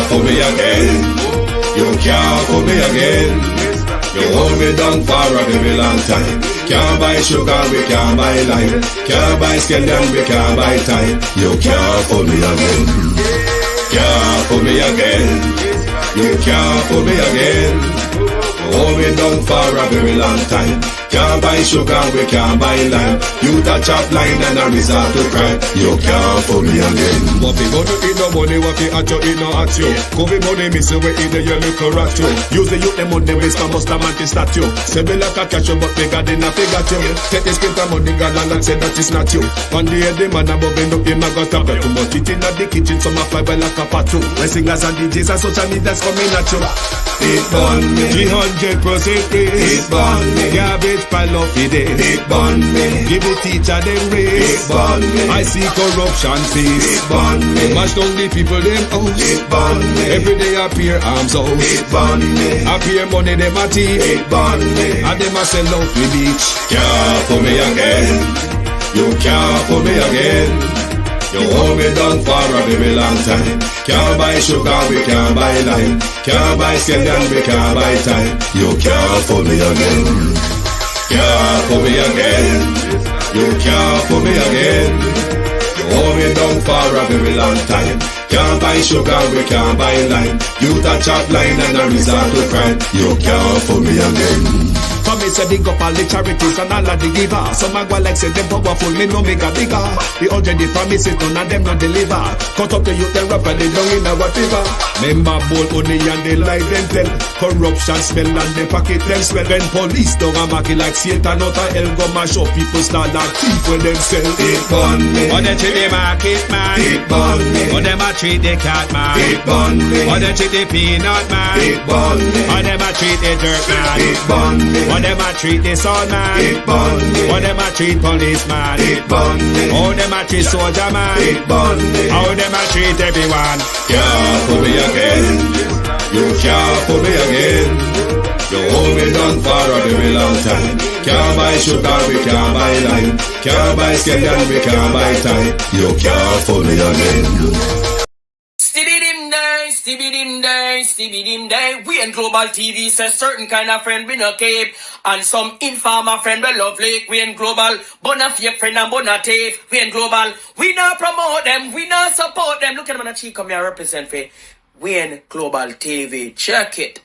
can't fool me again. You can't fool me again. You hold me down for a very long time. Can't buy sugar, we can't buy lime. Can't buy scallion, we can't buy time. You can't fool me again. Can't fool me again. You can't fool me again. Hold me down for a very long time. Can't buy sugar, we can't buy lime. You touch up line and a resort to crime. You can't fool me again. What people do in no money, what they at you, it no at you. Covid money, miss away in the yellow rat you. Use the youth, them money, waste a must a man to statue. Say me like a catch you, but bigger than a figure you. Take the spit of money, girl, and say that is not you. On the head, the man above end up, him a got up. Too much it in the kitchen, some a fly by like a patu. My singers and DJs and social media's coming at you. It burn me, 300% raise. it burn me, Garbage pile up the day. it burn me, Give the teacher them it raise. burn me, I see corruption it face. burn me, Mash down the people them house. it burn me, Every day appear arms out. it burn me, Appear money them a thief. it burn me. And them a sell out the beach. Can't fool me again. You can't fool me again. You hold me down for a very long time. Can't buy sugar, we can't buy lime. Can't buy scallion, we can't buy time. You can't fool me again. Can't fool me again. You can't fool me again. You hold me down for a very long time. Can't buy sugar, we can't buy lime. You touch up line and a resort to crime. You can't fool me again. For me say big up all the charities and all of the givers. Some a go like say them powerful, me no make a bigger. The 100 the promises, none of them not deliver. Cut up the youth, they rap and they down in a whatever. Member bowl only and they lie them tell. Corruption smell and they pocket them smell. When police don't a market like Satan out of hell, go mash up people start like thief when them sell. It burn me, Or they treat the market man. it burn me, Or them a treat the cat man. it burn me, Or they treat the peanut man. it burn me, Or them a treat the jerk man. it burn me, Or them a treat the son man. it burn me, Or them a treat policeman. it burn me, How them a treat soldier man. it burn me. How them a treat everyone. Can't fool me again. You can't fool me again. You hold me down for a very long time. Can't buy sugar, we can't buy lime. Can't buy scallion, we can't buy time. You can't fool me again. Stibby dim day. We in Global TV says certain kind of friend we no cape. And some informer friend we love Lake. We in Global, bona fake friend and bona tape. We in Global, we not promote them, we not support them. Look at them on the cheek, come here represent for. We in Global TV, check it.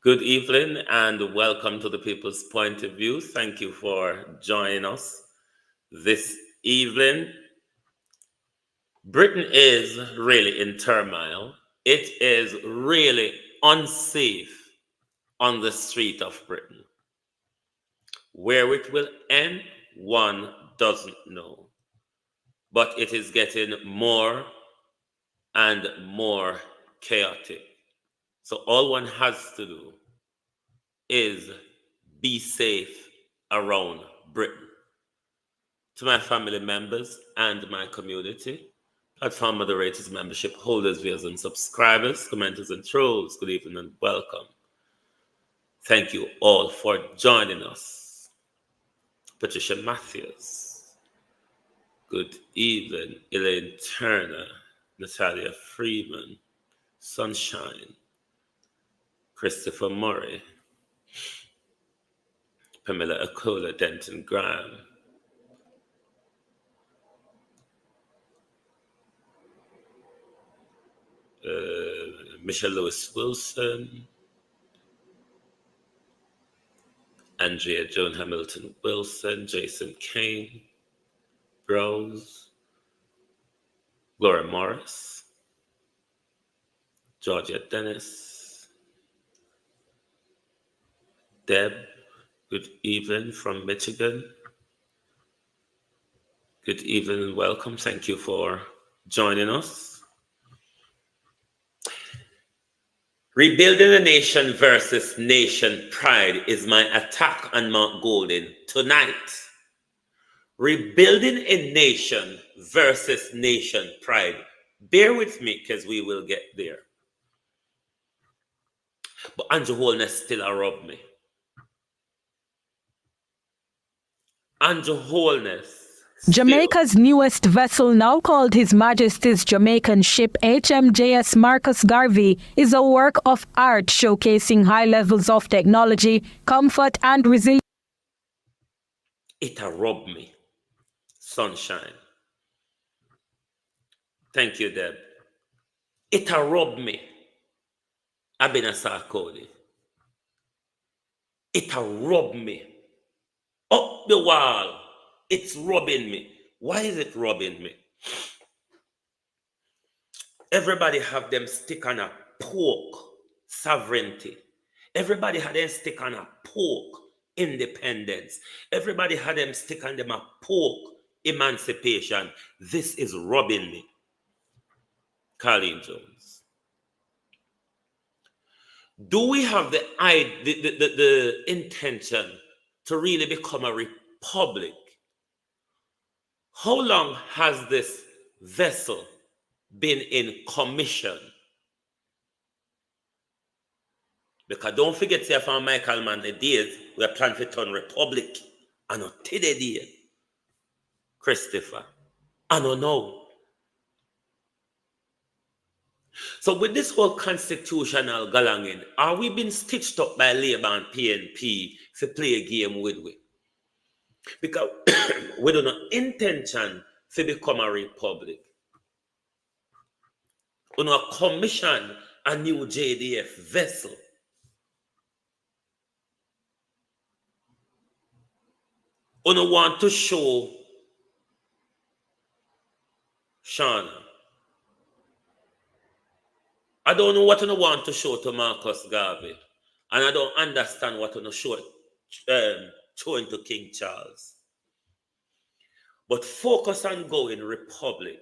Good evening and welcome to the People's Point of View. Thank you for joining us this evening. Britain is really in turmoil. It is really unsafe on the street of Britain. Where it will end, one doesn't know. But it is getting more and more chaotic. So all one has to do is be safe around Britain. To my family members and my community, platform moderators, membership holders, viewers and subscribers, commenters and trolls, good evening and welcome. Thank you all for joining us. Patricia Matthews, good evening. Elaine Turner, Natalia Freeman, Sunshine, Christopher Murray, Pamela Akola, Denton Graham, Michelle Lewis Wilson, Andrea Joan Hamilton Wilson, Jason Kane, Rose, Laura Morris, Georgia Dennis, Deb, good evening from Michigan. Good evening and welcome. Thank you for joining us. Rebuilding a nation versus nation pride is my attack on Mount Golden tonight. Rebuilding a nation versus nation pride. Bear with me because we will get there. But Andrew Holness still a rub me. Andrew Holness Jamaica's newest vessel, now called His Majesty's Jamaican ship HMJS Marcus Garvey, is a work of art showcasing high levels of technology, comfort, and resilience. It a robbed me. Sunshine. Thank you, Deb. It a robbed me. I've been a Sarkodie. It a robbed me. Up the wall. It's robbing me. Why is it robbing me? Everybody have them stick on a pork sovereignty. Everybody had them stick on a pork independence. Everybody had them stick on them a pork emancipation. This is robbing me. Colleen Jones. Do we have the intention to really become a republic? How long has this vessel been in commission? Because don't forget, say, from Michael Mann the days, we are planning to turn republic. And not today, dear. Christopher. I don't know. So with this whole constitutional galanging, are we being stitched up by Labour and PNP to play a game with we? Because we don't have intention to become a republic. We don't commission a new JDF vessel. We don't want to show Shauna. I don't know what you want to show to Marcus Garvey. And I don't understand what you show showing to King Charles. But focus on going republic.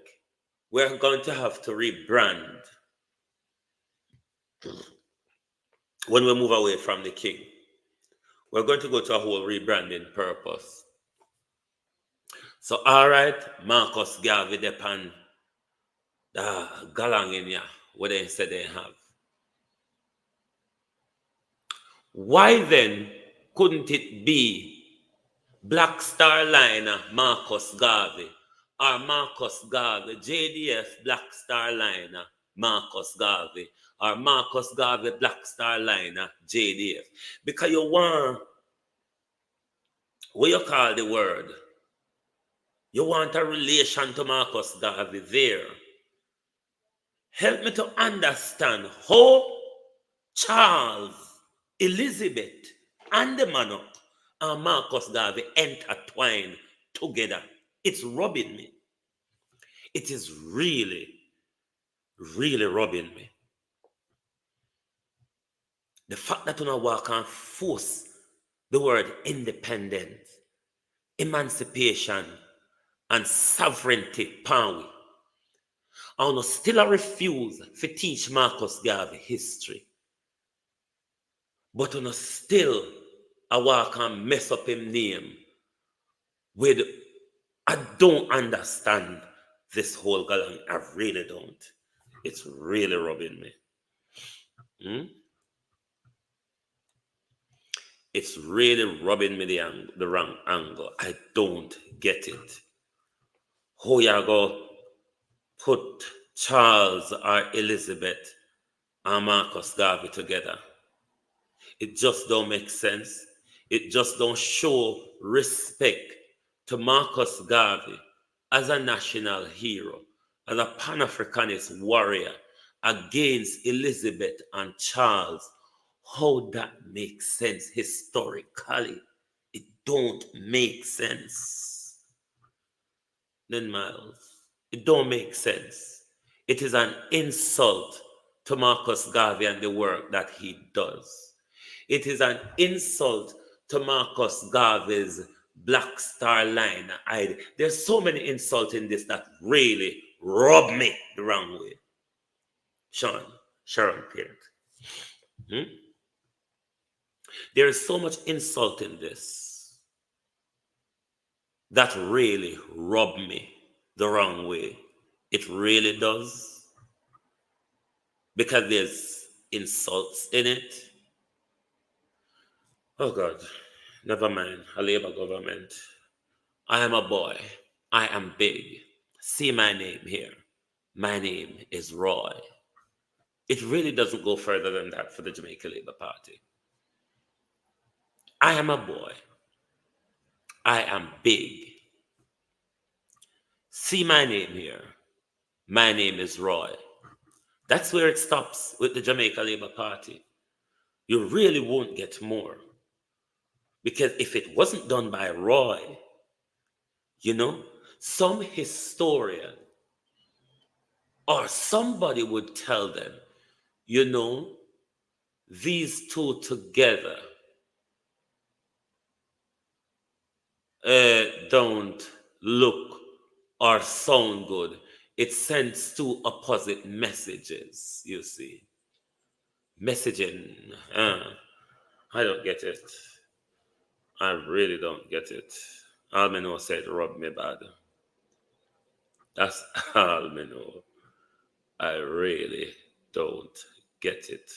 We're going to have to rebrand when we move away from the king. We're going to go to a whole rebranding purpose. So, all right, Marcus Garvey depend galang in ya, what they said they have. Why then couldn't it be Black Star Liner Marcus Garvey or Marcus Garvey JDF Black Star Liner Marcus Garvey or Marcus Garvey Black Star Liner JDF? Because you want, what you call the word, you want a relation to Marcus Garvey there. Help me to understand how Charles, Elizabeth, and the monarch and Marcus Garvey intertwined together. It's robbing me. It is really, really robbing me. The fact that you know we can force the word independence, emancipation, and sovereignty power. I will still refuse to teach Marcus Garvey history. But I still can mess up his name with, I don't understand this whole galang. I really don't. It's really robbing me. It's really rubbing me the wrong angle. I don't get it. How you go put Charles or Elizabeth and Marcus Garvey together? It just don't make sense. It just don't show respect to Marcus Garvey as a national hero, as a Pan-Africanist warrior against Elizabeth and Charles. How that makes sense historically? It don't make sense. Then Miles, it don't make sense. It is an insult to Marcus Garvey and the work that he does. It is an insult to Marcus Garvey's Black Star Line. There's so many insults in this that really rub me the wrong way. Sharon Peart. There is so much insult in this that really rub me the wrong way. It really does. Because there's insults in it. Oh God, never mind. A Labour government. I am a boy. I am big. See my name here. My name is Roy. It really doesn't go further than that for the Jamaica Labour Party. I am a boy. I am big. See my name here. My name is Roy. That's where it stops with the Jamaica Labour Party. You really won't get more. Because if it wasn't done by Roy, some historian or somebody would tell them, these two together don't look or sound good. It sends two opposite messages, you see. Messaging. I don't get it. I really don't get it. All me know said rub me bad. That's all me know. I really don't get it.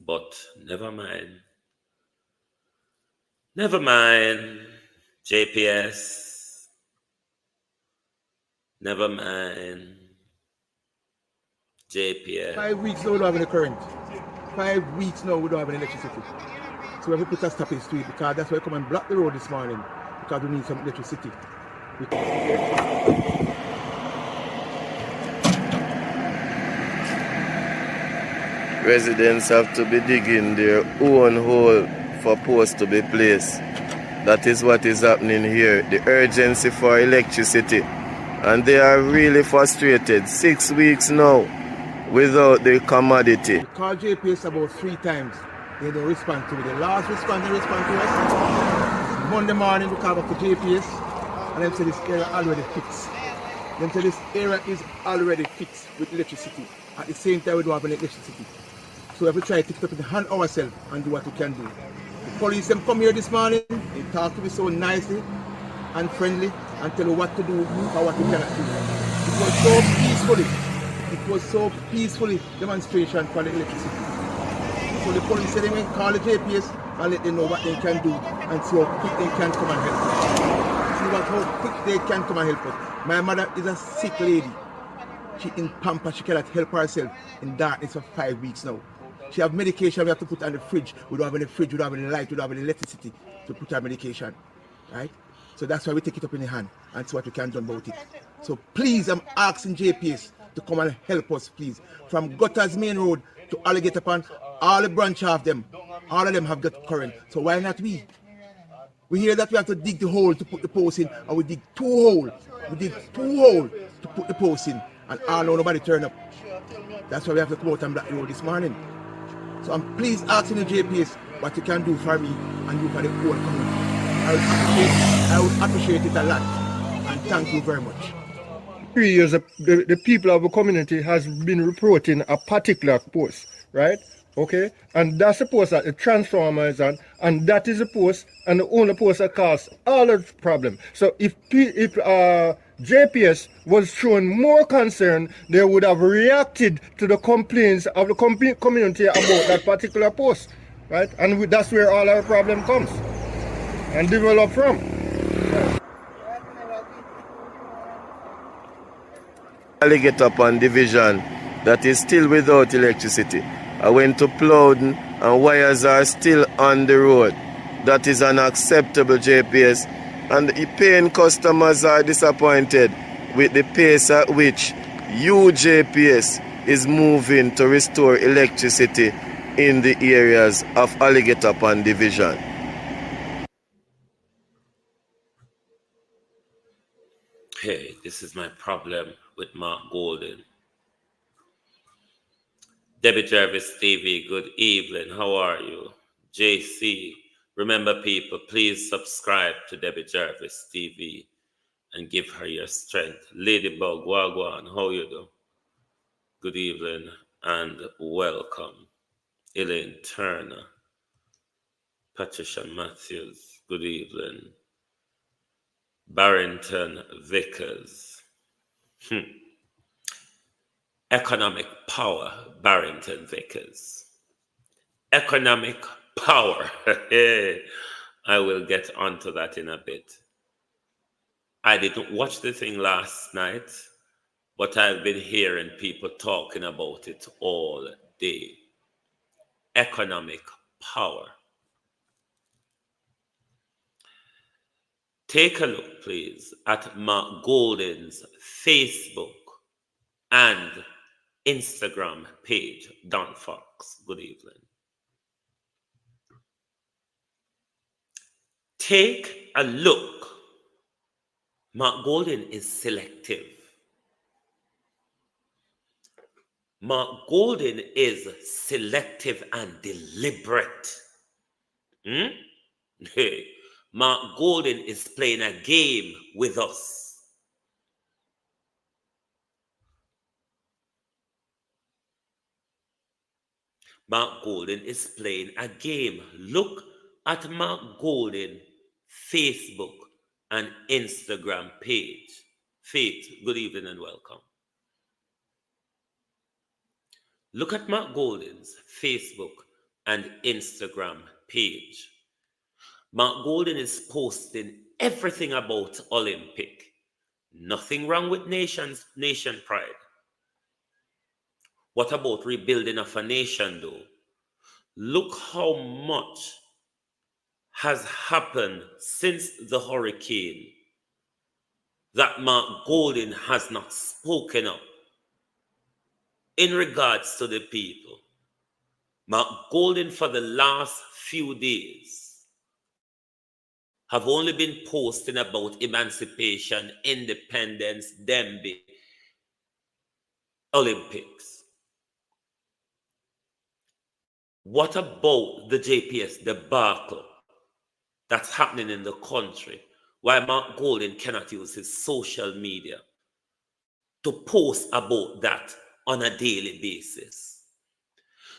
But never mind. Never mind, JPS. Never mind, JPS. 5 weeks now we don't have any current. 5 weeks now we don't have any electricity. So we have to put a stop in the street because that's why I come and block the road this morning because we need some electricity. Residents have to be digging their own hole for posts to be placed. That is what is happening here. The urgency for electricity. And they are really frustrated. 6 weeks now without the commodity. We called JPS about 3 times. They don't respond to me. The last response they respond to us, Monday morning we call back to JPS and they say this area already fixed. They say this area is already fixed with electricity. At the same time we don't have any electricity. So we have to try to take it up in the hand ourselves and do what we can do. The police them come here this morning, they talk to me so nicely and friendly and tell you what to do or what we cannot do. It was so peacefully demonstration for the electricity. So the police said they may call the JPS and let them know what they can do and see how quick they can come and help us. See how quick they can come and help us. My mother is a sick lady. She in Pampa, she cannot help herself in darkness for 5 weeks now. She have medication we have to put on the fridge. We don't have any fridge, we don't have any light, we don't have any electricity to put her medication. Right? So that's why we take it up in the hand and see what we can do about it. So please, I'm asking JPS to come and help us, please. From Gutters Main Road to Alligator Pond, all the branch of them, all of them have got current. So why not we? We hear that we have to dig the hole to put the post in, and we dig 2 holes. We dig 2 holes to put the post in, and all know nobody turn up. That's why we have to come out on Black Road this morning. So I'm please asking the JPS what you can do for me and you for the whole community. I would appreciate it a lot, and thank you very much. 3 years, the people of the community has been reporting a particular post, right? Okay, and that's the post that the transformer is on, and that is the post and the only post that causes all the problem. So if JPS was showing more concern, they would have reacted to the complaints of the community about that particular post, right? And that's where all our problem comes and develop from. Alligator Pond division that is still without electricity. I went to Plowden and wires are still on the road. That is unacceptable, JPS. And the paying customers are disappointed with the pace at which JPS is moving to restore electricity in the areas of Alligator Pond division. Hey, this is my problem with Mark Golden. Debbie Jarvis TV, good evening. How are you? JC, remember people, please subscribe to Debbie Jarvis TV and give her your strength. Ladybug, Wagwan, how you do? Good evening and welcome. Elaine Turner, Patricia Matthews, good evening. Barrington Vickers. Economic power, Barrington Vickers. Economic power. I will get onto that in a bit. I didn't watch the thing last night, but I've been hearing people talking about it all day. Economic power. Take a look, please, at Mark Golden's Facebook and Instagram page. Don Fox, good evening. Take a look. Mark Golden is selective. Mark Golden is selective and deliberate. Hey, Mark Golden is playing a game with us. Mark Golden is playing a game. Look at Mark Golden Facebook and Instagram page. Faith, good evening and welcome. Look at Mark Golden's Facebook and Instagram page. Mark Golden is posting everything about Olympic. Nothing wrong with nation pride. What about rebuilding of a nation though? Look how much has happened since the hurricane that Mark Golden has not spoken up in regards to the people. Mark Golden for the last few days have only been posting about emancipation, independence, Dembe, Olympics. What about the JPS debacle that's happening in the country? Why Mark Golden cannot use his social media to post about that on a daily basis?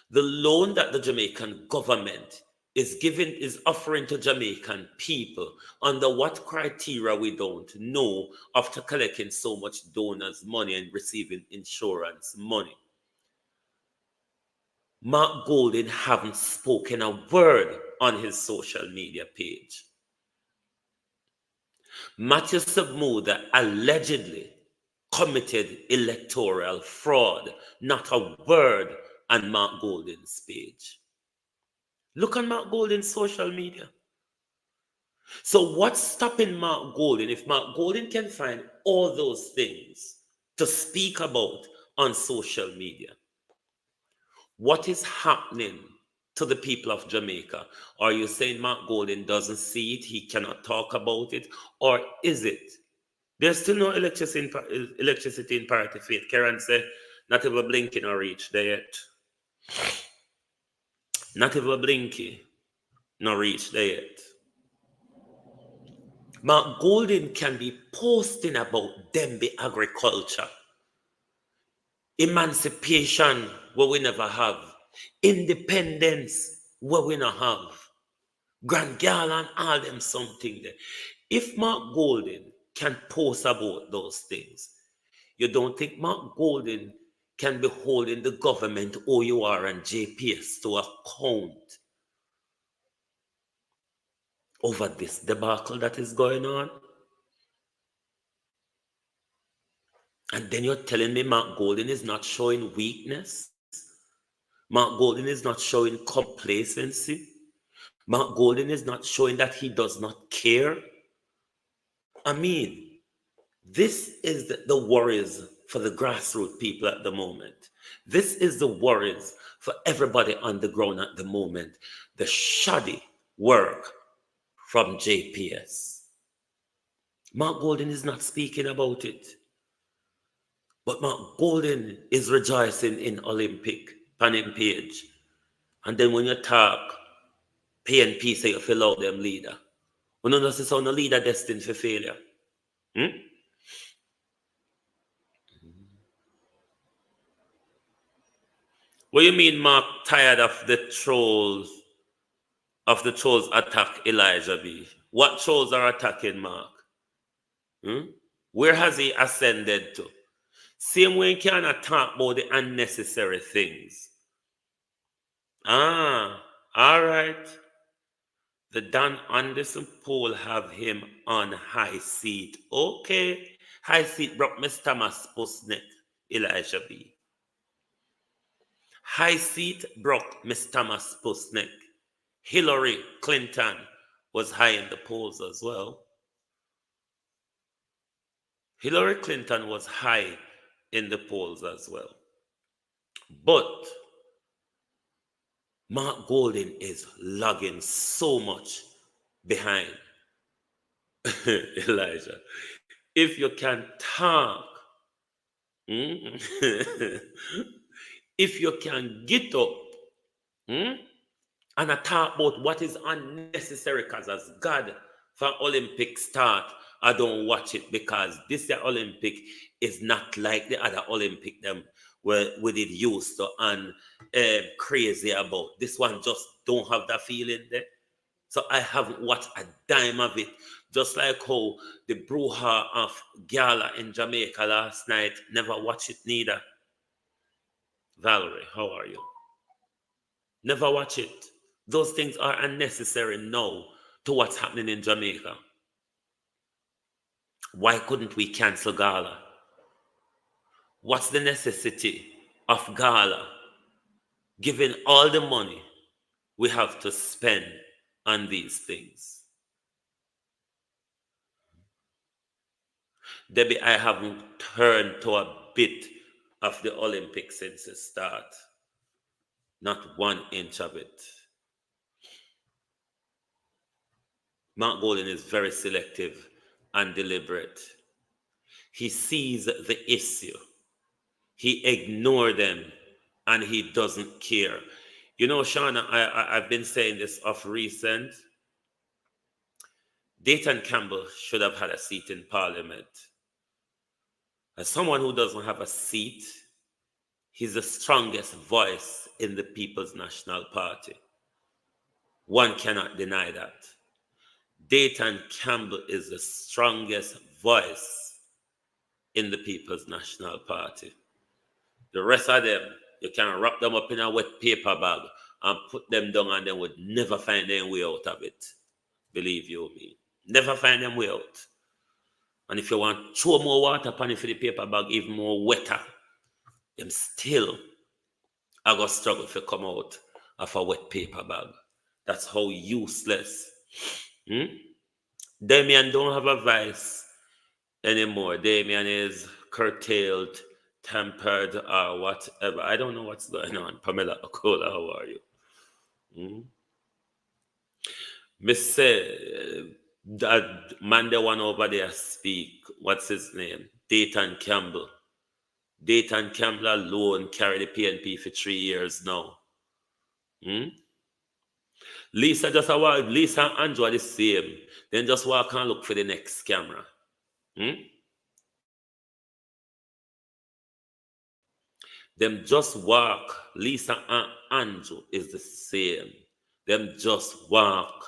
The loan that the Jamaican government is offering to Jamaican people under what criteria we don't know, after collecting so much donors' money and receiving insurance money. Mark Golden haven't spoken a word on his social media page. Matthew Submuda allegedly committed electoral fraud. Not a word on Mark Golden's page. Look on Mark Golden's social media. So what's stopping Mark Golden? If Mark Golden can find all those things to speak about on social media, what is happening to the people of Jamaica? Are you saying Mark Golden doesn't see it, he cannot talk about it, or is it? There's still no electricity in Party Faith. Karen said, not even blinking or reach there yet. Not even blinking nor reach there yet. Mark Golden can be posting about Dembe agriculture, emancipation where we never have, independence where we not have, Grand Gala and all them something there. If Mark Golden can post about those things, you don't think Mark Golden can be holding the government, OUR and JPS to account over this debacle that is going on? And then you're telling me Mark Golden is not showing weakness? Mark Golden is not showing complacency? Mark Golden is not showing that he does not care? I mean, this is the worries for the grassroots people at the moment. This is the worries for everybody on the ground at the moment. The shoddy work from JPS. Mark Golden is not speaking about it. But Mark Golden is rejoicing in Olympic on him page. And then when you talk, PNP say you fill out them leader. When you know this on a leader destined for failure. What do you mean Mark tired of the trolls attack Elijah B? What trolls are attacking Mark? Where has he ascended to? Same way he cannot talk about the unnecessary things. All right. The Don Anderson poll have him on high seat. Okay. High seat broke Mr. Thomas Pusnik, Elijah B. High seat broke Miss Thomas Pusnik. Hillary Clinton was high in the polls as well. Hillary Clinton was high in the polls as well. But Mark Golding is lagging so much behind Elijah. If you can talk, if you can get up and I talk about what is unnecessary, because as God for Olympic start, I don't watch it because this year Olympic is not like the other Olympic them where we did used to and crazy about. This one just don't have that feeling there. So I haven't watched a dime of it. Just like how the brouhaha of Gala in Jamaica last night, never watch it neither. Valerie, how are you? Never watch it. Those things are unnecessary now to what's happening in Jamaica. Why couldn't we cancel Gala? What's the necessity of Gala? Given all the money we have to spend on these things. Debbie, I haven't turned to a bit of the Olympics since the start. Not 1 inch of it. Mark Golding is very selective and deliberate. He sees the issue. He ignores them and he doesn't care. You know, Shauna, I've been saying this of recent. Dayton Campbell should have had a seat in Parliament. As someone who doesn't have a seat, he's the strongest voice in the People's National Party. One cannot deny that. Dayton Campbell is the strongest voice in the People's National Party. The rest of them, you can wrap them up in a wet paper bag and put them down and they would never find their way out of it. Believe you me. Never find them way out. And if you want to throw more water upon it for the paper bag, even more wetter, them still are going to struggle to come out of a wet paper bag. That's how useless. Damien don't have a voice anymore. Damien is curtailed, tempered, or whatever. I don't know what's going on. Pamela Okola, how are you? Miss that man, the one over there speak. What's his name? Dayton Campbell. Dayton Campbell alone carried the PNP for 3 years now. Lisa Lisa and Andrew are the same. Then just walk and look for the next camera. Them just walk. Lisa and Andrew is the same. Them just walk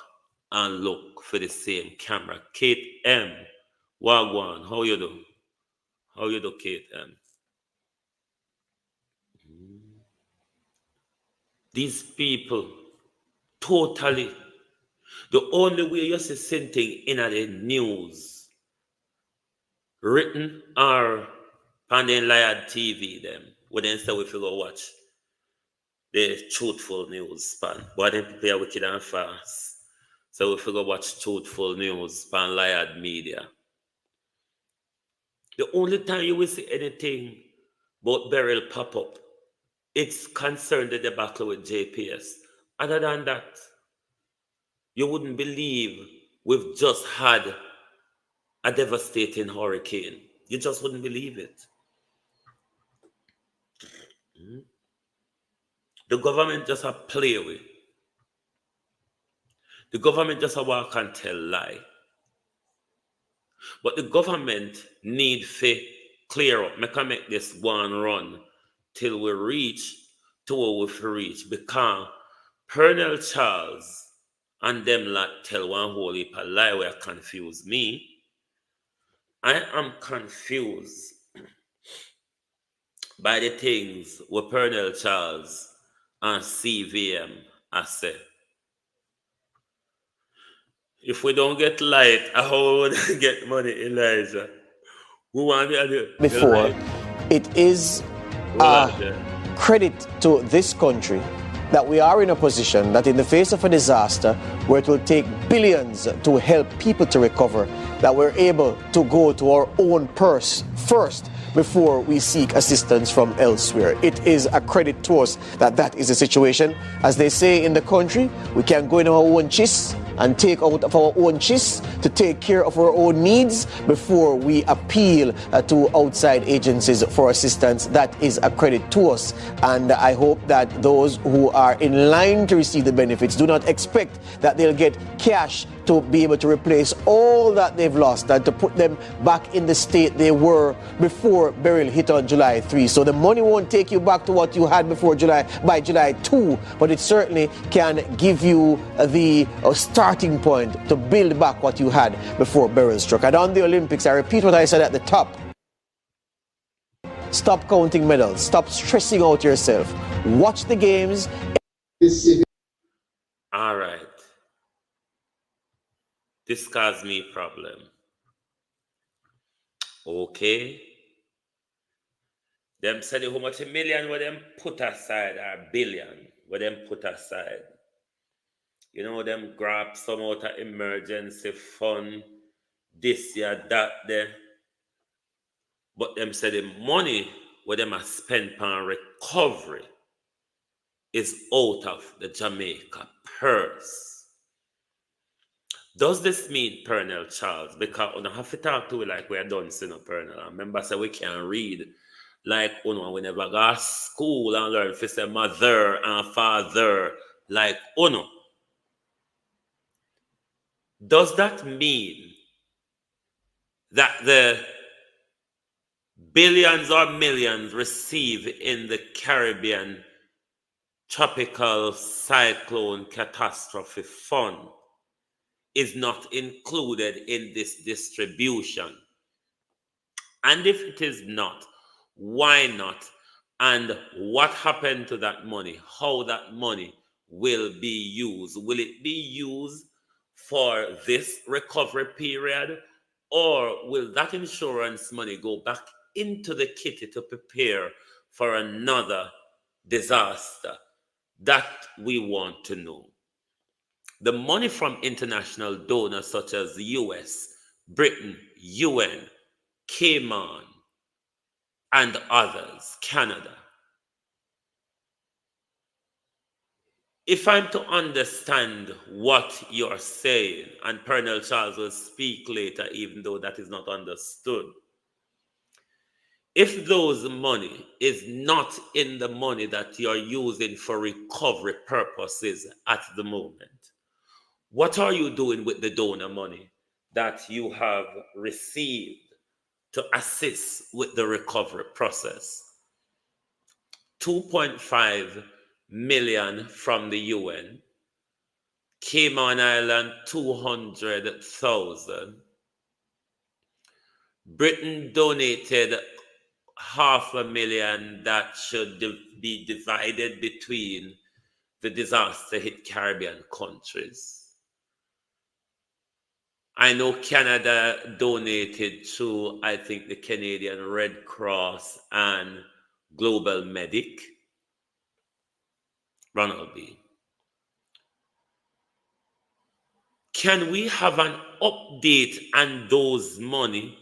and look for the same camera. Kate M. Wagwan, how you do? How you do, Kate M? These people, totally, the only way you see something in the news, written or on the Liad TV, them, when they say if you go watch the truthful news span, but then people are wicked and fast. So if you go watch truthful news span Liad media, the only time you will see anything about Beryl pop up, it's concerned the debacle with JPS. Other than that, you wouldn't believe we've just had a devastating hurricane. You just wouldn't believe it. The government just a play with. The government just a walk and tell lie. But the government need to clear up. Make this one run till we reach to where we reach. Because Colonel Charles and them lot tell one whole heap of lie where confuse me. I am confused by the things where Colonel Charles and CVM are said. If we don't get light, how would I get money, Elijah? Who want the Before, light? it is Hold on there. credit to this country that we are in a position that in the face of a disaster where it will take billions to help people to recover, that we're able to go to our own purse first before we seek assistance from elsewhere. It is a credit to us that that is the situation. As they say in the country, we can go in our own chists and take out of our own chists to take care of our own needs before we appeal to outside agencies for assistance. That is a credit to us. And I hope that those who are in line to receive the benefits do not expect that they'll get cash to be able to replace all that they've lost and to put them back in the state they were before Beryl hit on July 3. So the money won't take you back to what you had before by July 2, but it certainly can give you the starting point to build back what you had before Beryl struck. And on the Olympics, I repeat what I said at the top. Stop counting medals. Stop stressing out yourself. Watch the games. All right. This caused me problem. Okay. Them said how much a million where them put aside or billion where them put aside. You know, them grab some out of emergency fund, this year, that there. But them said the money where them are spent on recovery is out of the Jamaica purse. Does this mean, Pernell Charles? Because we have to talk to you like we are done, Pernell. I remember say we can read like we never go to school and learn to say mother and father like uno. Does that mean that the billions or millions received in the Caribbean tropical cyclone catastrophe fund is not included in this distribution? And if it is not, why not? And what happened to that money? How that money will be used? Will it be used for this recovery period, or will that insurance money go back into the kitty to prepare for another disaster? That we want to know. The money from international donors such as the US, Britain, UN, Cayman, and others, Canada. If I'm to understand what you're saying, and Pernell Charles will speak later, even though that is not understood, if those money is not in the money that you're using for recovery purposes at the moment, what are you doing with the donor money that you have received to assist with the recovery process? 2.5 million from the UN, Cayman Island 200,000, Britain donated 500,000 that should be divided between the disaster hit Caribbean countries. I know Canada donated to, I think, the Canadian Red Cross and Global Medic. Ronald B. Can we have an update on those money?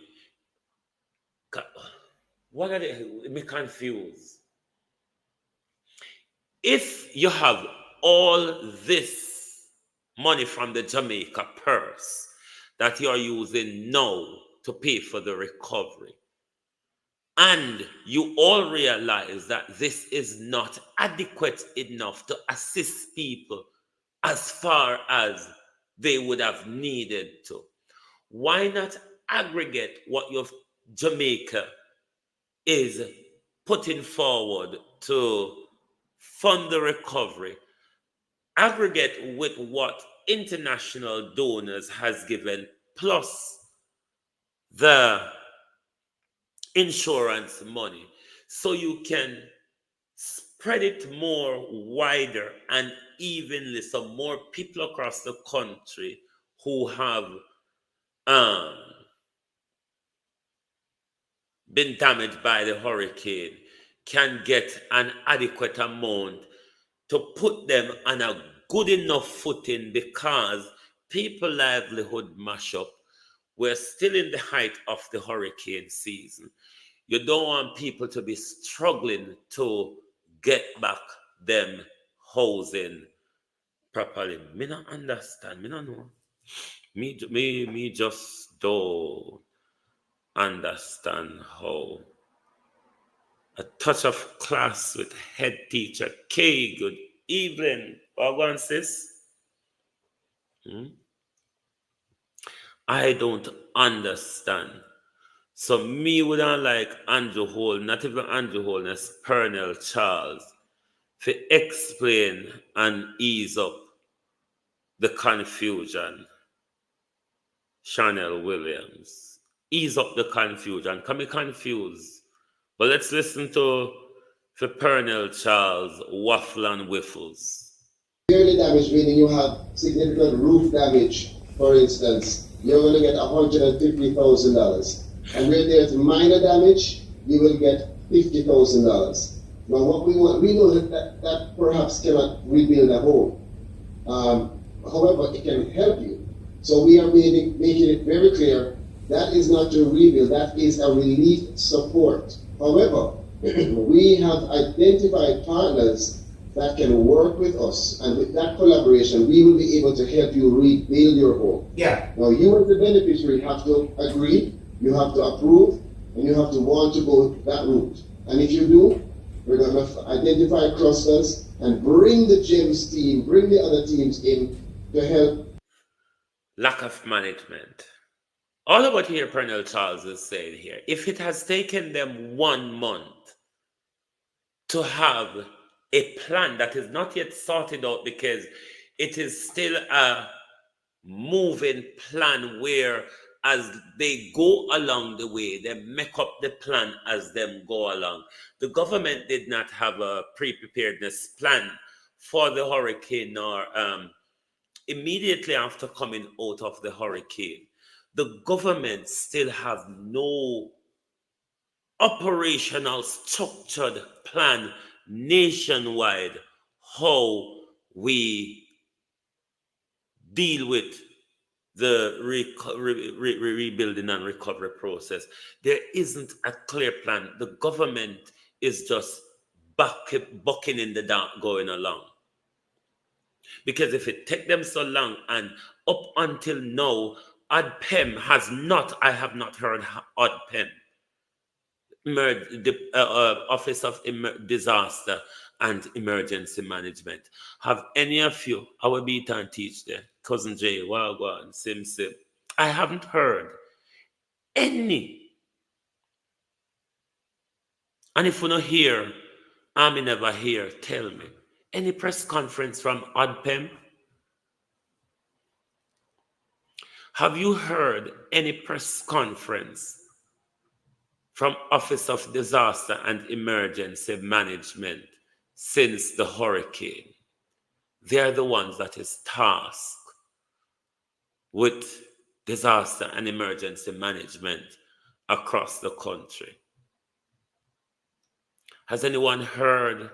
What are they? Me confused. If you have all this money from the Jamaica purse that you are using now to pay for the recovery, and you all realize that this is not adequate enough to assist people as far as they would have needed to, why not aggregate what your Jamaica is putting forward to fund the recovery, aggregate with what international donors has given, plus the insurance money, so you can spread it more wider and evenly, so more people across the country who have been damaged by the hurricane can get an adequate amount to put them on a good enough footing, because people livelihood mash up. We're still in the height of the hurricane season. You don't want people to be struggling to get back them housing properly. Me not understand. Me not know. Me just don't understand how a touch of class with head teacher K. Good evening. Wagwan sis. I don't understand. So me wouldn't like Andrew Hall, not even Andrew Holness, Pernell Charles, to explain and ease up the confusion. Chanel Williams. Ease up the confusion. Can be confused. But let's listen to Pernell Charles, Waffle and Whiffles. Severely damaged, meaning you have significant roof damage, for instance, you're going to get $150,000. And where there's minor damage, you will get $50,000. Now, what we want, we know that perhaps cannot rebuild a home. However, it can help you. So we are making it very clear that is not to rebuild, that is a relief support. However, we have identified partners that can work with us, and with that collaboration, we will be able to help you rebuild your home. Yeah. Now, you as the beneficiary have to agree, you have to approve, and you have to want to go that route. And if you do, we're going to identify clusters and bring the GEMS team, bring the other teams in to help. Lack of management. All of what here Pernell Charles is saying here, if it has taken them 1 month to have a plan that is not yet sorted out, because it is still a moving plan where as they go along the way, they make up the plan as them go along. The government did not have a pre-preparedness plan for the hurricane, or immediately after coming out of the hurricane. The government still have no operational structured plan nationwide how we deal with the rebuilding and recovery process. There isn't a clear plan. The government is just bucking in the dark going along. Because if it take them so long, and up until now, ODPEM has not, I have not heard ODPEM, the Office of Disaster and Emergency Management. Have any of you, I will be and teach there, Cousin Jay, Wagwan, Sim. I haven't heard any. And if we not hear, I never hear, tell me. Any press conference from ODPEM? Have you heard any press conference from Office of Disaster and Emergency Management since the hurricane? They are the ones that is tasked with disaster and emergency management across the country. Has anyone heard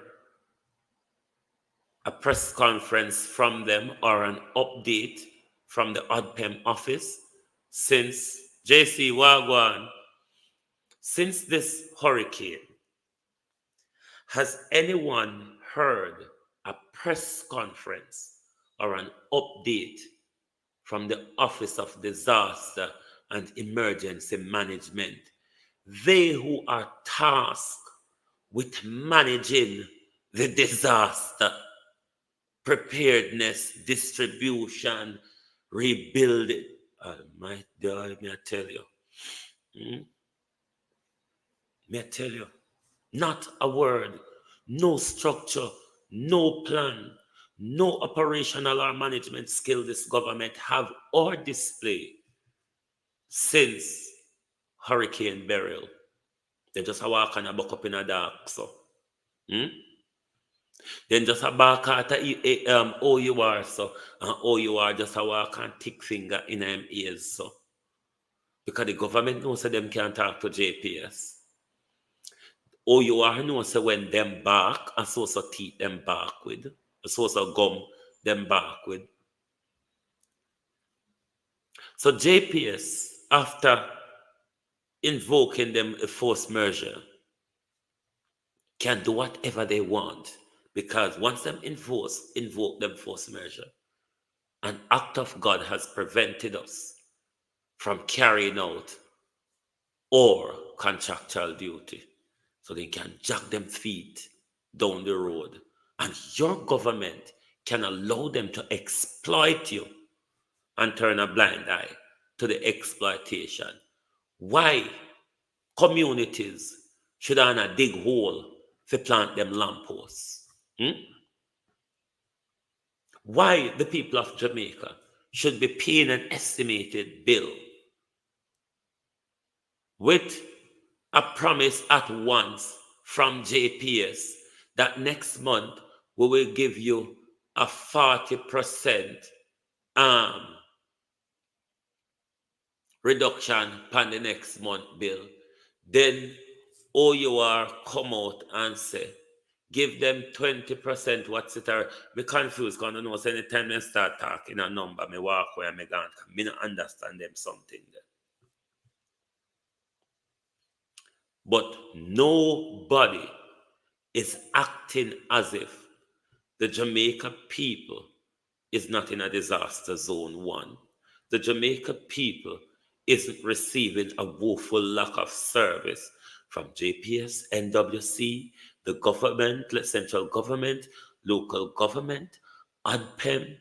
a press conference from them or an update from the ODPEM office since JC Wagwan? Since this hurricane, has anyone heard a press conference or an update from the Office of Disaster and Emergency Management? They who are tasked with managing the disaster, preparedness, distribution, rebuilding. My God, may I tell you. May I tell you, not a word, no structure, no plan, no operational or management skill this government have or display since Hurricane Beryl. They just walk and buck up in a dark. So, Then just a back at OUR, so and OUR just a walk and tick finger in them ears, so. Because the government knows that them can't talk to JPS. OUR knows that when them bark, a source of teeth them bark with, a source of gum them bark with. So JPS, after invoking them a forced merger, can do whatever they want, because once them invoke them forced merger, an act of God has prevented us from carrying out or contractual duty. So they can jack them feet down the road. And your government can allow them to exploit you and turn a blind eye to the exploitation. Why communities should a dig hole to plant them lampposts? Why the people of Jamaica should be paying an estimated bill with a promise at once from JPS that next month we will give you a 40% reduction upon the next month bill. Then OUR come out and say, give them 20%. What's it? Me confused because I know anytime they start talking a number, me walk away, me gone. Me not understand them something there. But nobody is acting as if the Jamaica people is not in a disaster zone 1. The Jamaica people isn't receiving a woeful lack of service from JPS, NWC, the government, central government, local government, ADPEM,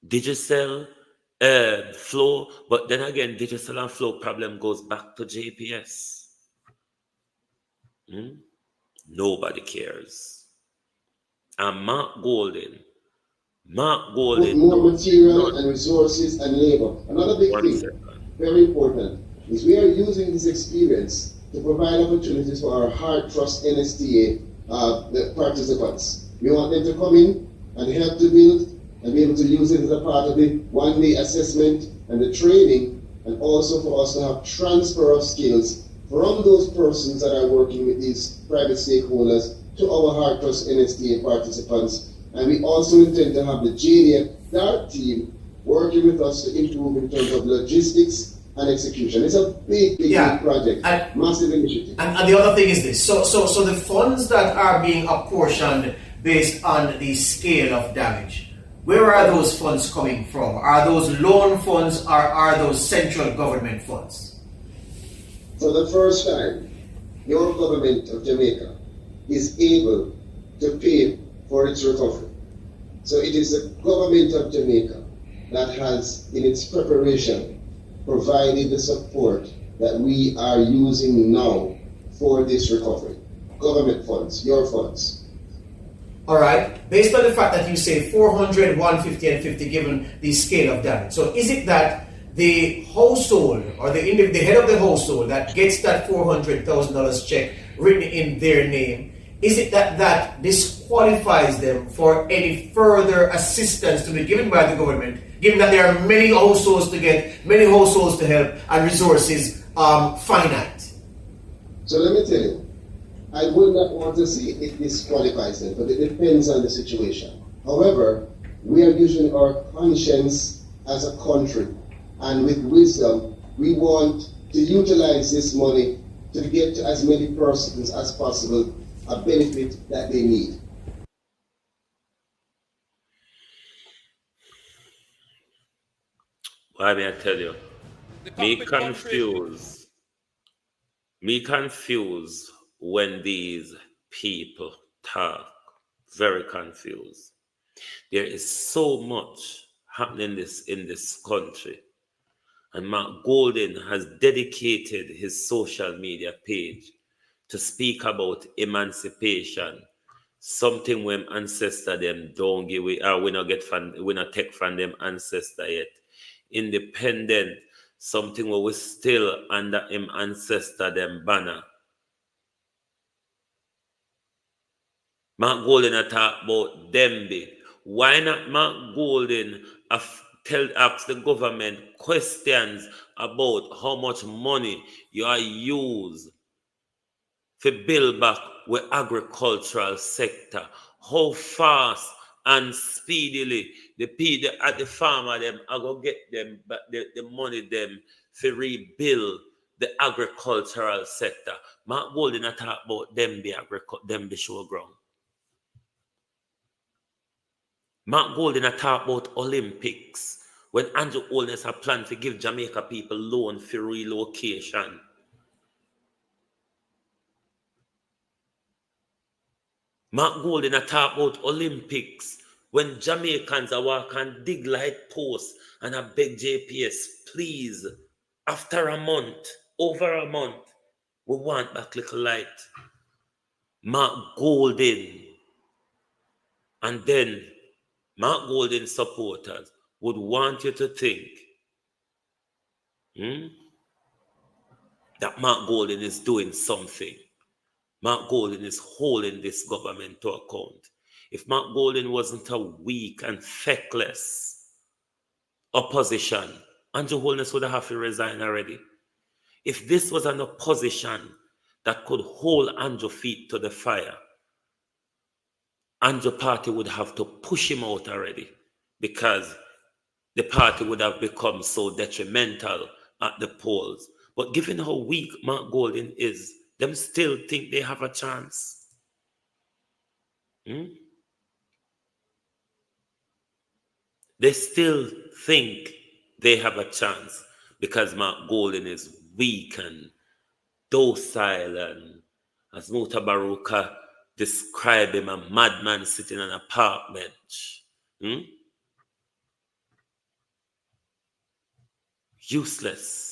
Digicel, Flow. But then again, Digicel and Flow problem goes back to JPS. Nobody cares. And Mark Golden. Put more material and resources and labor. Another big thing, very important, is we are using this experience to provide opportunities for our Heart Trust NSTA the participants. We want them to come in and help to build and be able to use it as a part of the one-day assessment and the training, and also for us to have transfer of skills from those persons that are working with these private stakeholders to our Heart Trust NSTA participants. And we also intend to have the JDF DART team working with us to improve in terms of logistics and execution. It's a big project, massive initiative. And the other thing is this. So the funds that are being apportioned based on the scale of damage, where are those funds coming from? Are those loan funds or are those central government funds? For the first time, your government of Jamaica is able to pay for its recovery. So it is the government of Jamaica that has, in its preparation, provided the support that we are using now for this recovery. Government funds, your funds. All right. Based on the fact that you say 400, 150, and 50 given the scale of damage. So is it that the household or the head of the household that gets that $400,000 check written in their name, is it that disqualifies them for any further assistance to be given by the government, given that there are many households to get, many households to help, and resources finite? So let me tell you, I would not want to say it disqualifies them, but it depends on the situation. However, we are using our conscience as a country, and with wisdom, we want to utilize this money to get to as many persons as possible a benefit that they need. Why may I tell you? Me confused when these people talk. Very confused. There is so much happening in this country. And Mark Golden has dedicated his social media page to speak about emancipation, something when ancestor them don't give we not take from them ancestor yet. Independent, something where we still under him ancestor them banner. Mark Golden talk about Dembe. Why not Mark Golden ask the government questions about how much money you are used to build back with agricultural sector? How fast and speedily the at the farmer them I go get them but the money them to rebuild the agricultural sector. Mark Golden talk about them the show ground. Mark Golden talk about Olympics when Andrew Holness had planned to give Jamaica people loan for relocation. Mark Golden talk about Olympics when Jamaicans are walk and dig light posts and I beg JPS, please, after a month, over a month, we want back little light. Mark Golden. And then Mark Golden supporters would want you to think that Mark Golden is doing something. Mark Golden is holding this government to account. If Mark Golden wasn't a weak and feckless opposition, Andrew Holness would have to resign already. If this was an opposition that could hold Andrew feet to the fire, Andrew party would have to push him out already because the party would have become so detrimental at the polls. But given how weak Mark Golden is, them still think they have a chance. They still think they have a chance because Mark Golden is weak and docile, and as Muta Baruka described him, a madman sitting on a park bench. Useless.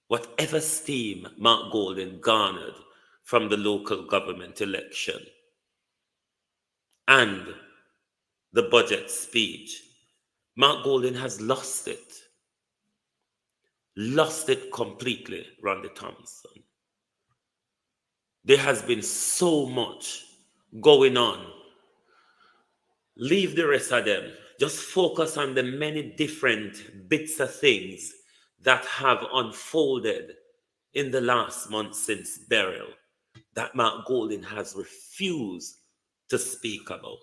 Whatever steam Mark Golden garnered from the local government election and the budget speech, Mark Golden has lost it. Lost it completely, Randy Thompson. There has been so much going on. Leave the rest of them. Just focus on the many different bits of things that have unfolded in the last month since burial that Mark Golden has refused to speak about.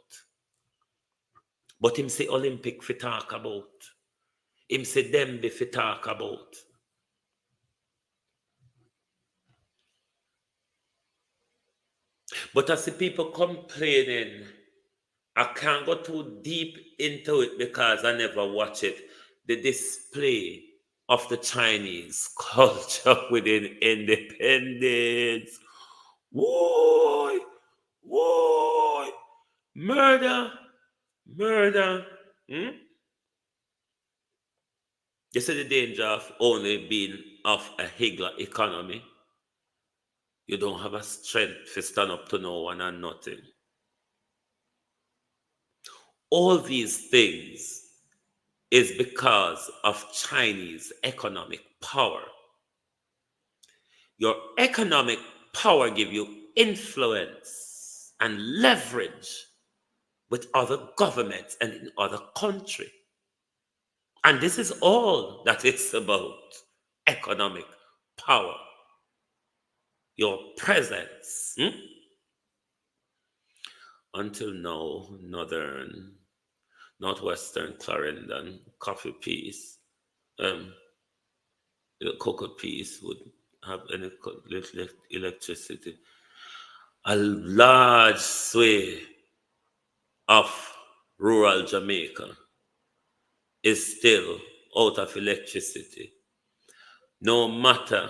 But him say Olympic fi talk about. Him say Dembe fi talk about. But I see people complaining. I can't go too deep into it because I never watch it. The display of the Chinese culture within independence. Whoa, whoa, murder, murder. You see the danger of only being of a Higler economy. You don't have a strength to stand up to no one and nothing. All these things is because of Chinese economic power. Your economic power gives you influence and leverage with other governments and in other countries. And this is all that it's about. Economic power. Your presence. Until now, Northwestern Clarendon coffee piece, the cocoa piece would have any electricity. A large sway of rural Jamaica is still out of electricity. No matter,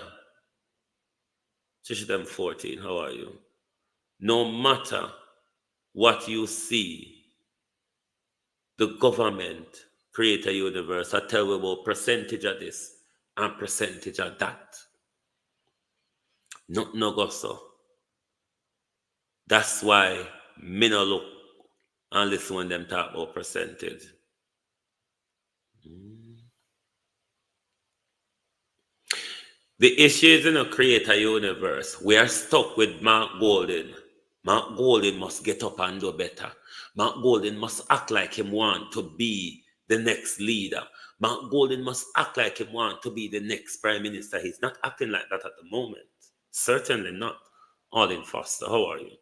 them 14, how are you? No matter what you see, the government create a universe. I tell you about percentage of this and percentage of that. Not no go so. That's why me no look and listen when them talk about percentage. The issue is to create a universe. We are stuck with Mark Golden. Mark Golden must get up and do better. Mark Golden must act like him want to be the next leader. Mark Golden must act like him want to be the next prime minister. He's not acting like that at the moment. Certainly not. Alden Foster, how are you?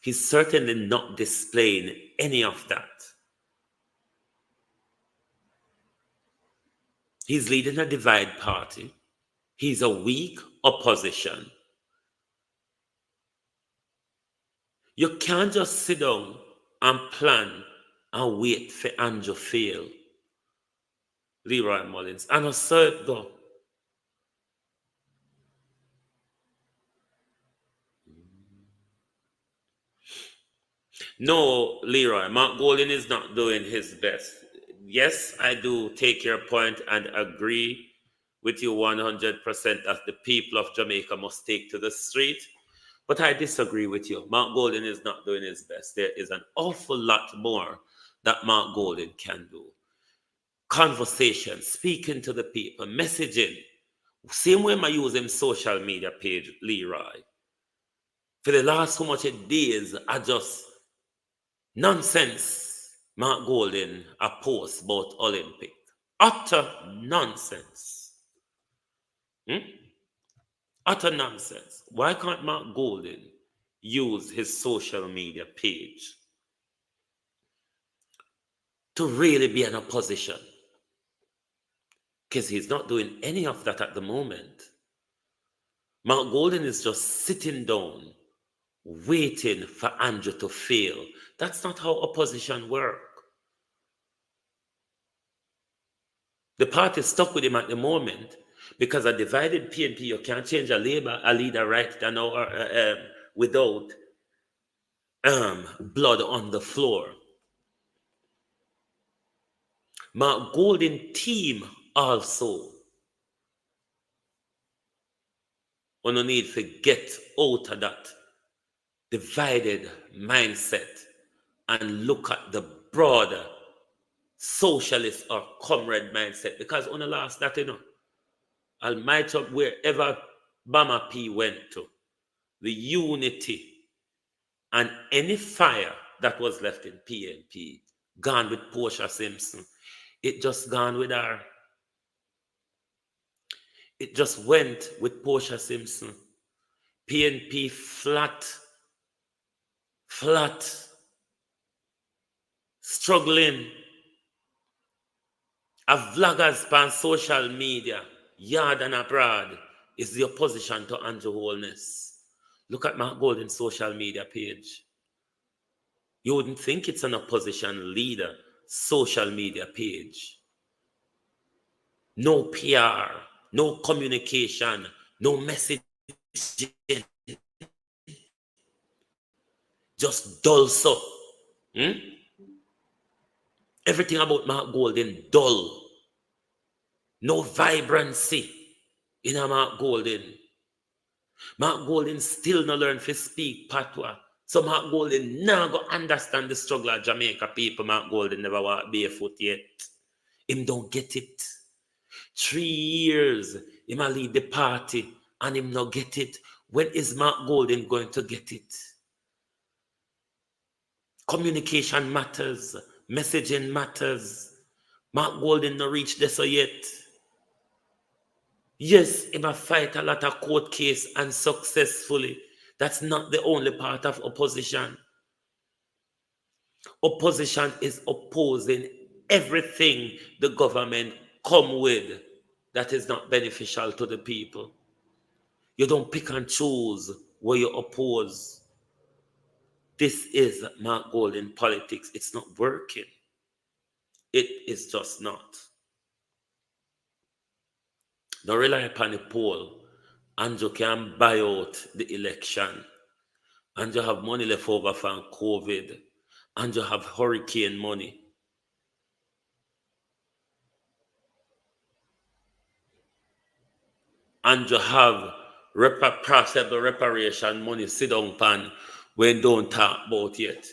He's certainly not displaying any of that. He's leading a divide party. He's a weak opposition. You can't just sit down and plan and wait for Andrew fail. Leroy Mullins. And I saw it go. No, Leroy, Mark Golden is not doing his best. Yes, I do take your point and agree with you 100% that the people of Jamaica must take to the street. But I disagree with you. Mark Golden is not doing his best. There is an awful lot more that Mark Golden can do. Conversation, speaking to the people, messaging. Same way I use him social media page, Leroy. For the last so much days, I just nonsense. Mark Golden a post about Olympic. Utter nonsense. Utter nonsense. Why can't Mark Golden use his social media page to really be in a position? Because he's not doing any of that at the moment. Mark Golden is just sitting down, waiting for Andrew to fail. That's not how opposition work. The party is stuck with him at the moment because a divided PNP, you can't change a leader right now without blood on the floor. Mark Golden team also on the need to get out of that divided mindset and look at the broader socialist or comrade mindset, because on the last that I'll match up wherever Bama P went to, the unity and any fire that was left in PNP gone with Portia Simpson. It just gone with her. It just went with Portia Simpson. PNP flat, struggling. A vloggers on social media, yard and abroad, is the opposition to Andrew Holness. Look at Mark Golden's social media page. You wouldn't think it's an opposition leader social media page. No PR, no communication, no messaging. Just dull so. Everything about Mark Golden dull. No vibrancy in a Mark Golden. Mark Golden still no learn to speak patois. So Mark Golden now go understand the struggle of Jamaica people. Mark Golden never walk barefoot yet. Him don't get it. 3 years him a lead the party and him not get it. When is Mark Golden going to get it? Communication matters. Messaging matters. Mark Golden not reach this yet. Yes, he might fight a lot of court case and successfully. That's not the only part of opposition. Opposition is opposing everything the government come with that is not beneficial to the people. You don't pick and choose where you oppose. This is Mark Golden politics. It's not working. It is just not. Don't rely upon the poll. Andrew can buy out the election. Andrew have money left over from COVID. Andrew have hurricane money. Andrew have possible reparation money sit down pan when don't talk about yet.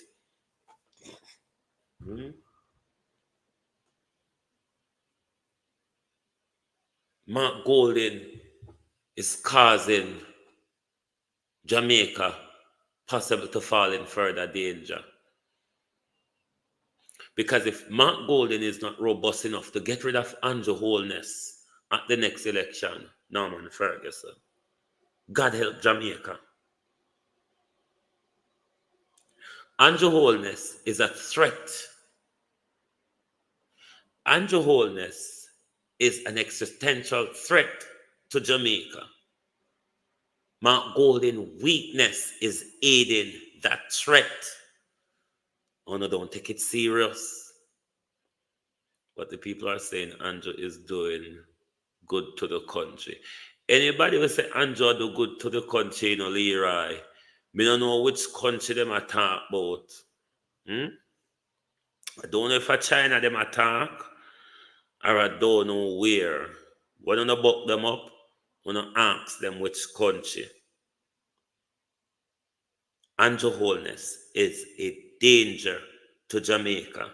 Mark Golden is causing Jamaica possible to fall in further danger. Because if Mark Golden is not robust enough to get rid of Andrew Holness at the next election, Norman Ferguson, God help Jamaica. Andrew Holness is a threat. Andrew Holness is an existential threat to Jamaica. Mark Golden weakness is aiding that threat. Oh no, don't take it serious. But the people are saying Andrew is doing good to the country. Anybody will say Andrew do good to the country, Leroy. Me don't know which country them attack about. I don't know if it's China them attack, or I don't know where. When you buck them up, when you ask them which country. Andrew Holness is a danger to Jamaica.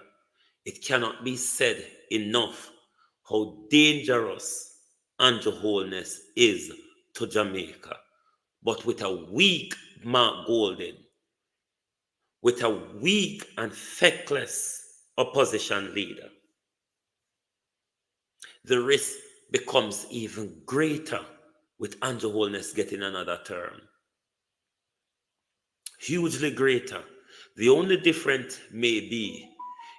It cannot be said enough how dangerous Andrew Holness is to Jamaica. But with a weak Mark Golden, with a weak and feckless opposition leader, the risk becomes even greater with Andrew Holness getting another term. Hugely greater. The only difference may be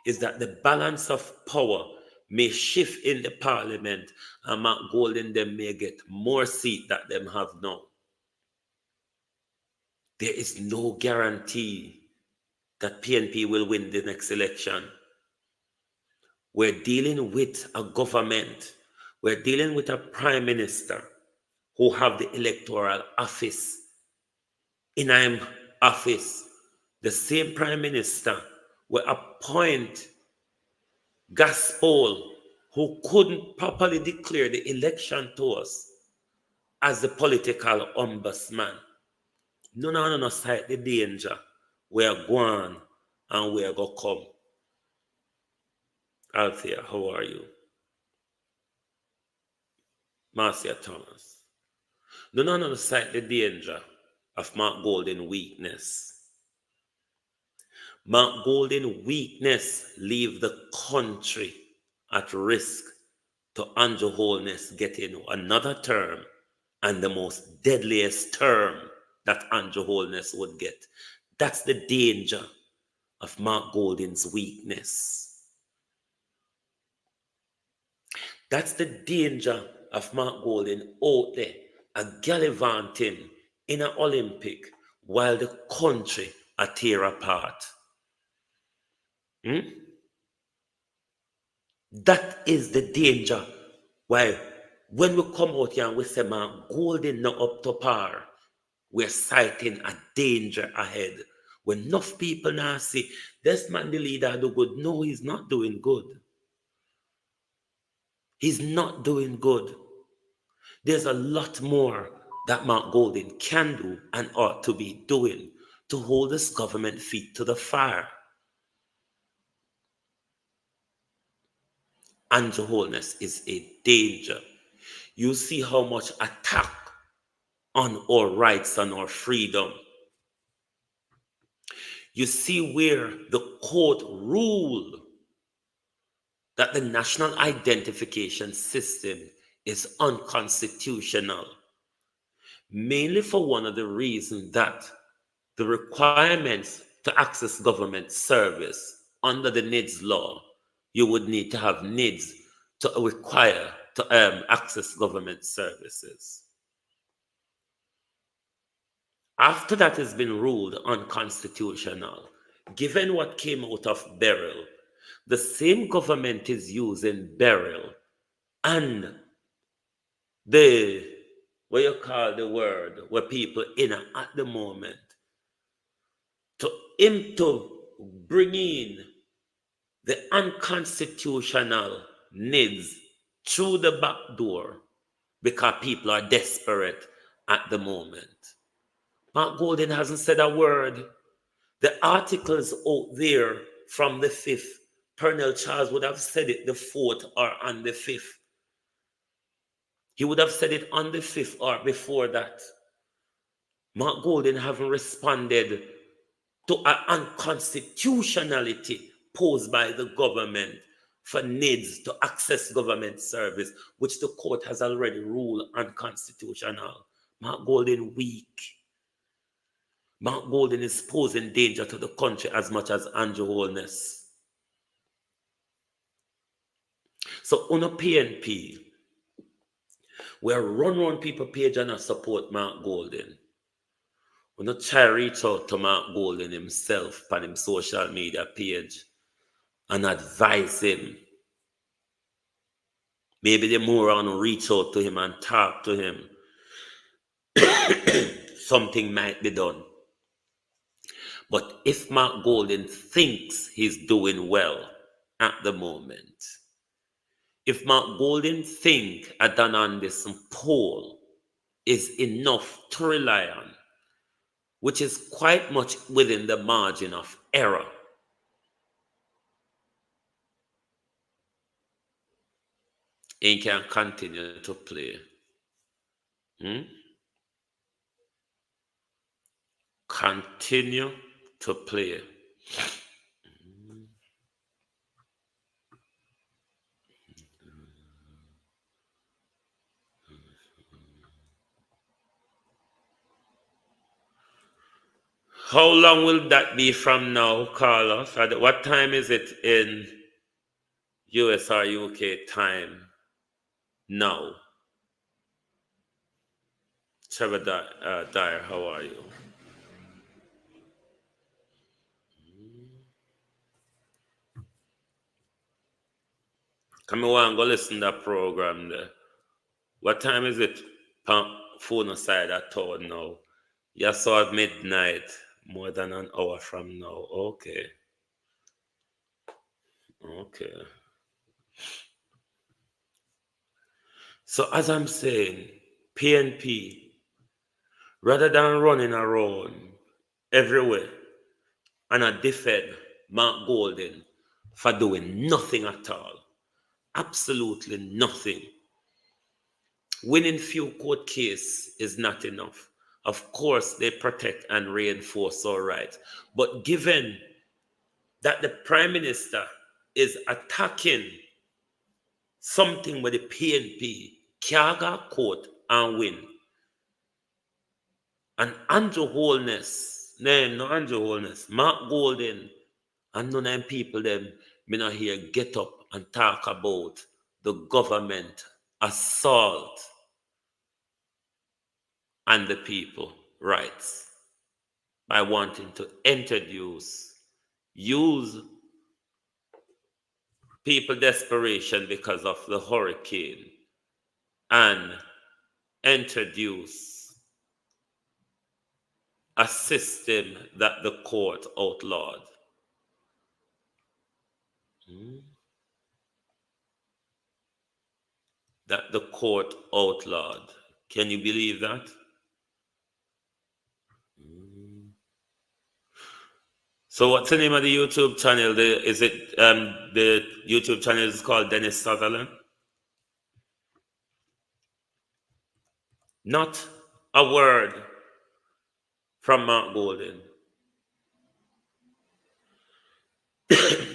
is that the balance of power may shift in the parliament and Mark Golden them may get more seats that them have now. There is no guarantee that PNP will win the next election. We're dealing with a government, we're dealing with a prime minister who have the electoral office in him office. The same prime minister will appoint Gaspol, who couldn't properly declare the election to us, as the political ombudsman. No, sight the danger. We are going and we are going to come. Althea, how are you? Marcia Thomas. No, sight the danger of Mark Golden weakness. Mark Golden weakness leave the country at risk to Andrew Holness getting another term, and the most deadliest term that Andrew Holness would get. That's the danger of Mark Golden's weakness. That's the danger of Mark Golden out there and gallivanting in an Olympic while the country are tear apart. That is the danger. Why, when we come out here and we say, man, Golden not up to par, we're citing a danger ahead. When enough people now see, this man, the leader, do good. No, he's not doing good. He's not doing good. There's a lot more that Mark Golden can do and ought to be doing to hold this government feet to the fire. Andrew Holness is a danger. You see how much attack on our rights and our freedom. You see where the court ruled that the national identification system is unconstitutional, mainly for one of the reasons that the requirements to access government service under the NIDS law, you would need to have NIDS to require to access government services. After that has been ruled unconstitutional, given what came out of Beryl, the same government is using Beryl and the, what you call the word, where people in at the moment, to bring in the unconstitutional NIDS through the back door because people are desperate at the moment. Mark Golden hasn't said a word. The articles out there from the 5th, Pernell Charles would have said it the 4th or on the 5th. He would have said it on the 5th or before that. Mark Golden haven't responded to an unconstitutionality posed by the government for needs to access government service, which the court has already ruled unconstitutional. Mark Golden weak. Mark Golden is posing danger to the country as much as Andrew Holness. So on a PNP, we're run people page and support Mark Golden. We not try reach out to Mark Golden himself on his social media page and advise him. Maybe the more on reach out to him and talk to him. Something might be done. But if Mark Golden thinks he's doing well at the moment, if Mark Golden thinks a Dan Anderson poll is enough to rely on, which is quite much within the margin of error, he can continue to play. Continue to play. How long will that be from now, Carlos? What time is it in US or UK time now? Trevor Dyer, how are you? Come on, go listen to that program there. What time is it? Phone aside at town now. You saw at midnight, more than an hour from now. Okay. So as I'm saying, PNP, rather than running around everywhere and I defend Mark Golden for doing nothing at all, absolutely nothing. Winning few court case is not enough. Of course, they protect and reinforce our rights. But given that the Prime Minister is attacking something where the PNP can't go court and win, and Andrew Holness, Mark Golden, and none of them people them, me not hear get up and talk about the government assault and the people rights by wanting to use people desperation because of the hurricane and introduce a system that the court outlawed. That the court outlawed. Can you believe that? So what's the name of the YouTube channel? The YouTube channel is called Dennis Sutherland? Not a word from Mark Golden. Okay.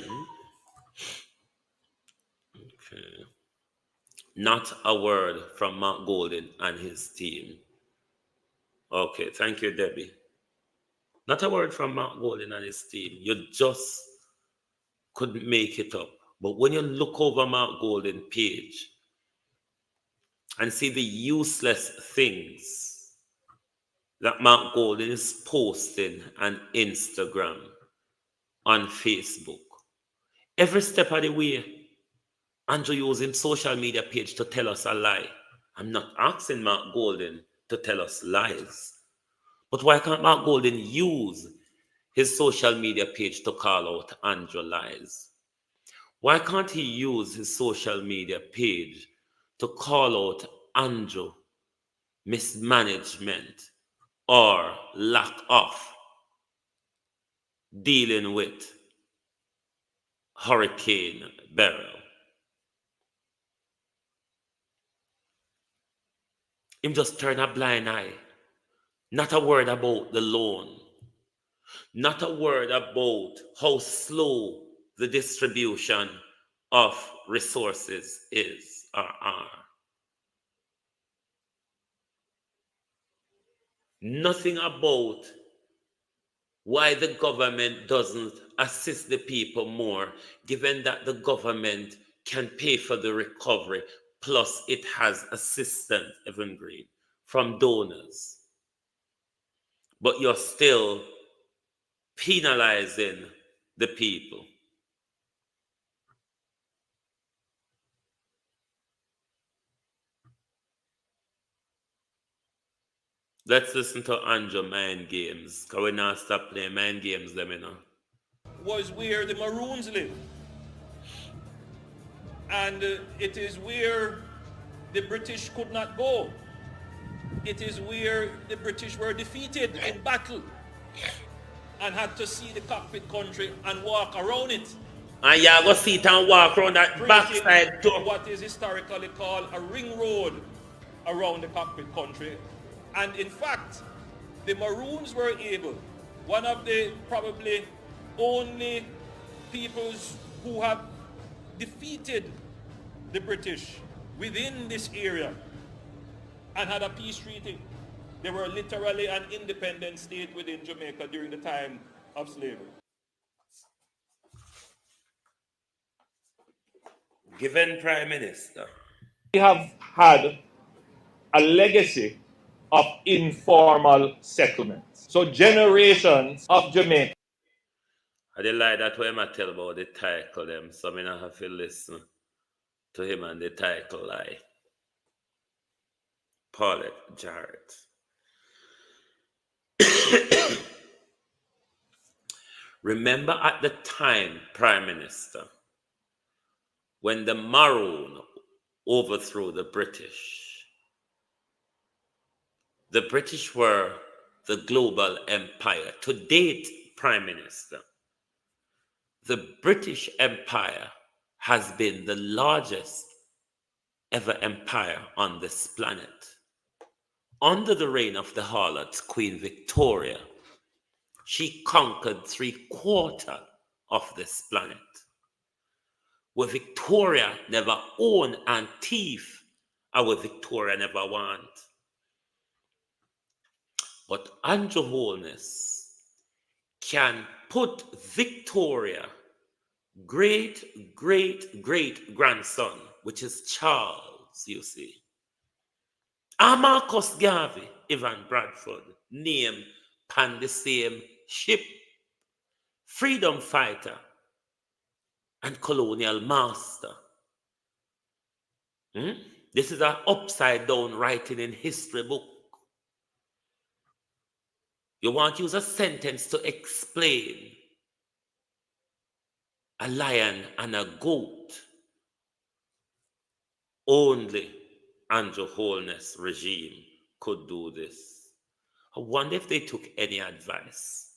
Not a word from Mark Golden and his team. Okay, thank you, Debbie. Not a word from Mark Golden and his team. You just couldn't make it up. But when you look over Mark Golden's page and see the useless things that Mark Golden is posting on Instagram, on Facebook, every step of the way, Andrew using social media page to tell us a lie. I'm not asking Mark Golden to tell us lies. But why can't Mark Golden use his social media page to call out Andrew lies? Why can't he use his social media page to call out Andrew mismanagement or lack of dealing with Hurricane Beryl? Him just turn a blind eye Not a word about the loan. Not a word about how slow the distribution of resources is or are. Nothing about why the government doesn't assist the people more, given that the government can pay for the recovery, plus it has assistance, Evan Green, from donors. But you're still penalizing the people. Let's listen to Andrew Mind Games, because we're not stop playing mind games, them, you know. Was where the Maroons live. And it is where the British could not go. It is where the British were defeated in battle and had to see the cockpit country and walk around it. And you go see it and walk around that backside too. What is historically called a ring road around the cockpit country. And in fact, the Maroons were able, one of the probably only peoples who have defeated the British within this area and had a peace treaty. They were literally an independent state within Jamaica during the time of slavery. Given Prime Minister, We have had a legacy of informal settlements. So generations of Jamaica. I did like that way I tell about the title them, so I not have to listen to him and the title lie. Paulette Jarrett. Remember at the time, Prime Minister, when the Maroon overthrew the British were the global empire. To date, Prime Minister, the British Empire has been the largest ever empire on this planet. Under the reign of the harlot Queen Victoria, she conquered 3/4 of this planet. Where Victoria never owned and thief, and where Victoria never want. But Andrew Holness can put Victoria, great-great-great-grandson, which is Charles, you see, and Marcus Garvey, Evan Bradford, name pan the same ship, freedom fighter and colonial master. This is an upside down writing in history book. You want to use a sentence to explain a lion and a goat. Only Andrew Holness regime could do this. I wonder if they took any advice.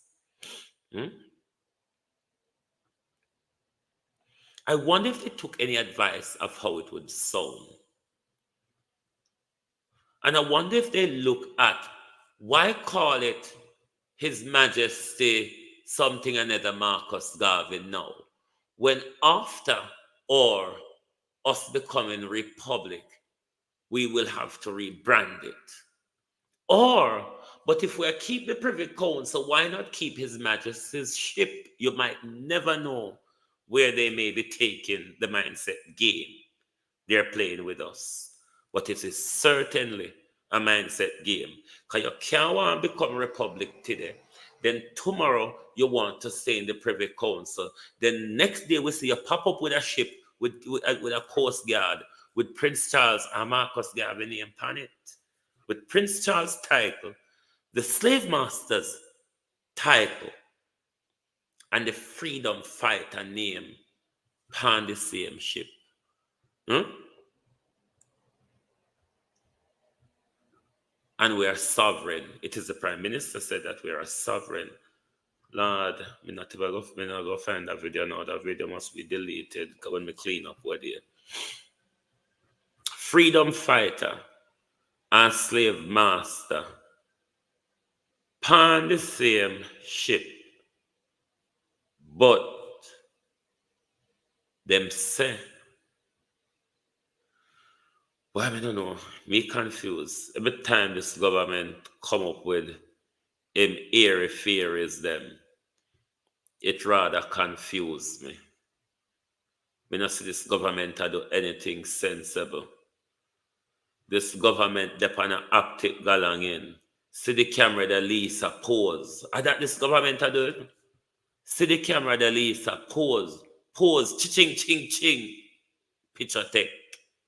I wonder if they took any advice of how it would sound. And I wonder if they look at why call it His Majesty something another Marcus Garvey now, when after or us becoming republic, we will have to rebrand it. But if we keep the Privy Council, why not keep His Majesty's ship? You might never know where they may be taking the mindset game they're playing with us. But it is certainly a mindset game. Because you can't want to become republic today. Then tomorrow you want to stay in the Privy Council. Then next day we see you pop up with a ship with a Coast Guard with Prince Charles and Marcus Garvey name on it. With Prince Charles' title, the slave master's title, and the freedom fighter name on the same ship. And we are sovereign. It is the Prime Minister said that we are sovereign. Lord, I'm not going to find that video now. That video must be deleted when we clean up what here. Freedom fighter and slave master upon the same ship, but them say, well, I don't know, me confused. Every time this government come up with airy theories, them, it rather confuse me. We not see this government to do anything sensible. This government depend on active galang in. See the camera the Lisa pose. I that this government to do it. See the camera the Lisa pose. Pose. Ching ching ching. Picture take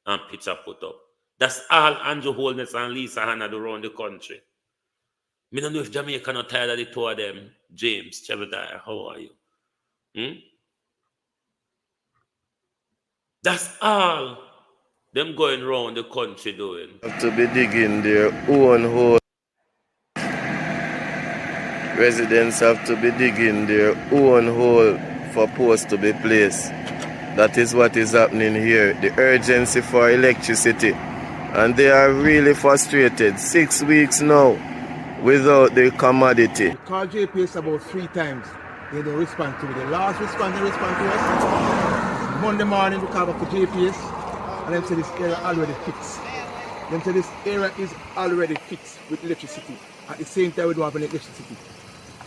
and picture put up. That's all Andrew Holness and Lisa Hanna do around the country. Me don't know if Jamaica not tired of the two of them. James, Chevetire, how are you? That's all them going around the country doing. Have to be digging their own hole. Residents have to be digging their own hole for posts to be placed. That is what is happening here. The urgency for electricity. And they are really frustrated. 6 weeks now without the commodity. We called JPS about 3 times. They don't respond to me. The last response they respond to us. Monday morning we call back to JPS and they say this area already fixed. They say this area is already fixed with electricity. At the same time we don't have any electricity.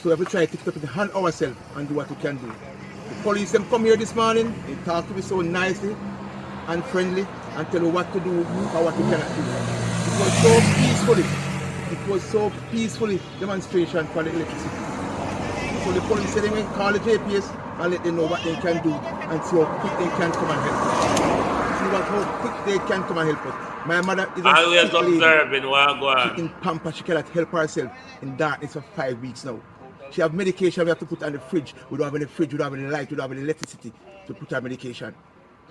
So we try to take it up in the hand ourselves and do what we can do. The police them come here this morning, they talk to me so nicely and friendly and tell you what to do or what you cannot do. It was so peacefully demonstration for the electricity. So the police said they may call the JPS and let them know what they can do and see how quick they can come and help us. See how quick they can come and help us. My mother is always sick lady. observing what go on. She in Pampa, she cannot help herself in darkness for 5 weeks now. She have medication we have to put on the fridge. We don't have any fridge, we don't have any light, we don't have any electricity to put our medication.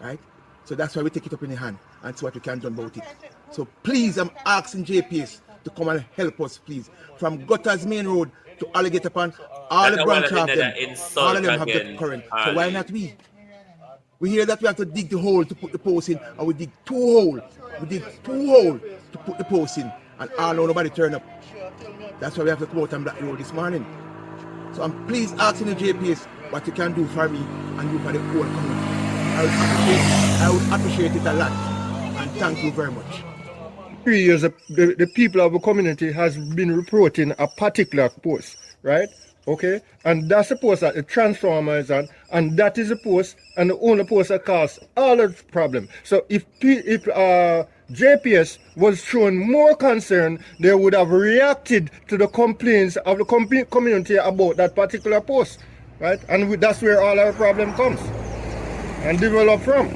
Right? So that's why we take it up in the hand and see what we can do about it. So please, I'm asking JPS to come and help us, please. From Gutters Main Road to Alligator Pond, all the branches of them, all of them have the current. So why not we? We hear that we have to dig the hole to put the post in, and we dig 2 holes. We dig 2 holes to put the post in, and all know nobody turn up. That's why we have to come out on Black Road this morning. So I'm please asking the JPS what you can do for me and you for the whole community. I would appreciate it a lot, and thank you very much. 3 years, the people of the community has been reporting a particular post, right? Okay, and that's the post that the transformer is on, and that is the post and the only post that causes all the problem. So if JPS was showing more concern, they would have reacted to the complaints of the community about that particular post, right? And that's where all our problem comes and develop from.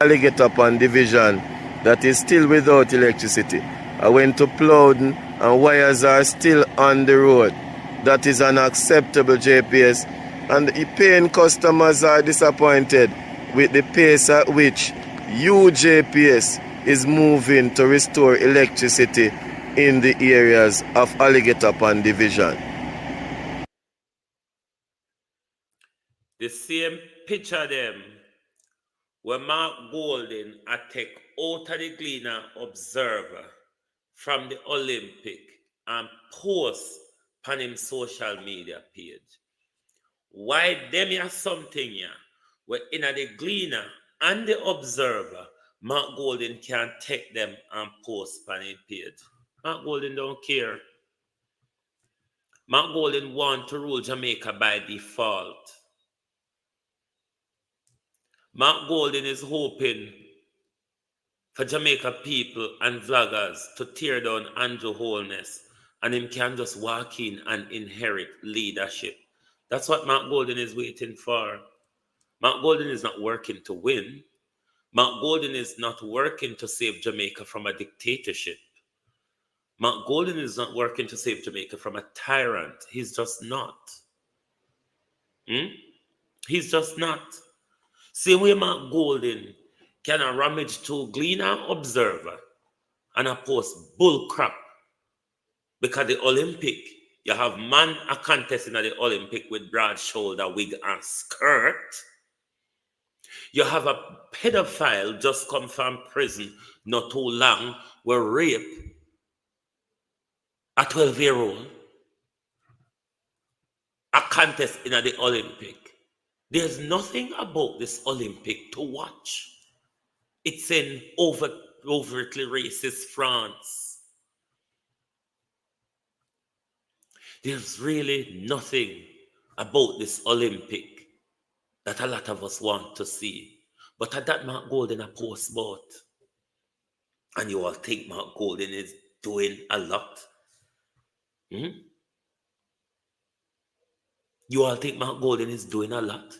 Alligator Pond division that is still without electricity. I went to Plowden and wires are still on the road. That is unacceptable, JPS. And the paying customers are disappointed with the pace at which JPS is moving to restore electricity in the areas of Alligator Pond division. The same picture them where Mark Golden I take out of the Gleaner Observer from the Olympic and post on him social media page. Why them here something here where in the Gleaner and the Observer, Mark Golden can take them and post on his page. Mark Golden don't care. Mark Golden want to rule Jamaica by default. Mark Golden is hoping for Jamaica people and vloggers to tear down Andrew Holness and him can just walk in and inherit leadership. That's what Mark Golden is waiting for. Mark Golden is not working to win. Mark Golden is not working to save Jamaica from a dictatorship. Mark Golden is not working to save Jamaica from a tyrant. He's just not. He's just not. Same way Mark Golden can rummage to Gleaner Observer and post bull crap. Because the Olympic, you have man a contest in the Olympic with broad shoulder, wig and skirt. You have a pedophile just come from prison not too long, were raped a 12-year-old, a contest in the Olympic. There's nothing about this Olympic to watch. It's in overtly racist France. There's really nothing about this Olympic that a lot of us want to see. But at that Mark Golden a post boat. And you all think Mark Golden is doing a lot. You all think Mark Golden is doing a lot.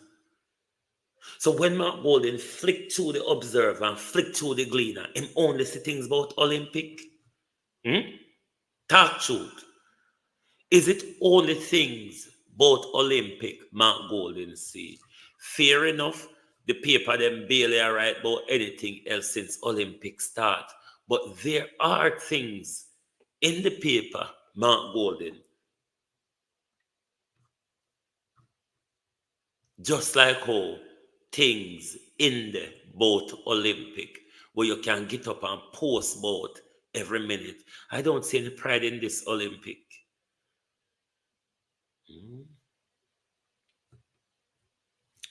So when Mark Golden flicked through the Observer and flicked through the Gleaner, him only see things about Olympic. Talk truth. Is it only things about Olympic Mark Golden see? Fair enough, the paper them barely write about anything else since Olympic start. But there are things in the paper, Mark Golden, just like how things in the boat Olympic, where you can get up and post about every minute. I don't see any pride in this Olympic.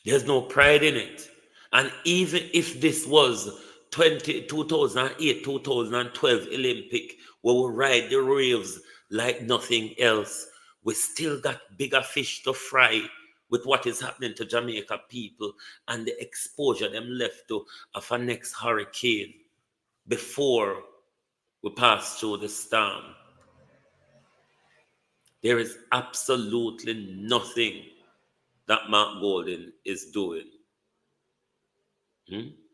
There's no pride in it. And even if this was 2008, 2012 Olympic, where we ride the waves like nothing else, we still got bigger fish to fry with what is happening to Jamaica people and the exposure them left to of a next hurricane before we pass through the storm. There is absolutely nothing that Mark Golden is doing.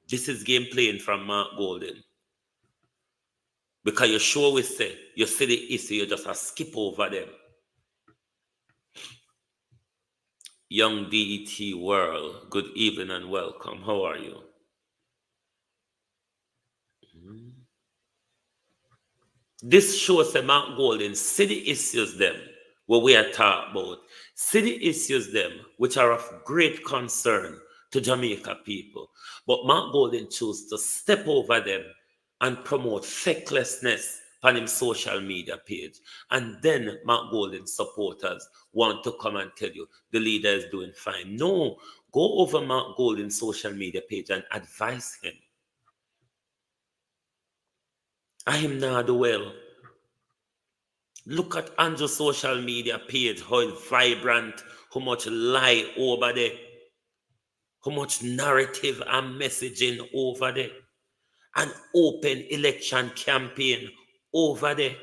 This is game playing from Mark Golden. Because you sure we say, you see the issue, you just skip over them. Young DET World, good evening and welcome. How are you? This shows that Mark Golden see the issues them what we are talking about. See the issues them which are of great concern to Jamaica people. But Mark Golden chose to step over them and promote fecklessness on his social media page. And then Mark Golden supporters want to come and tell you the leader is doing fine. No, go over Mark Golden's social media page and advise him. I am not well. Look at Andrew's social media page, how it's vibrant, how much lie over there, how much narrative and messaging over there, an open election campaign over there.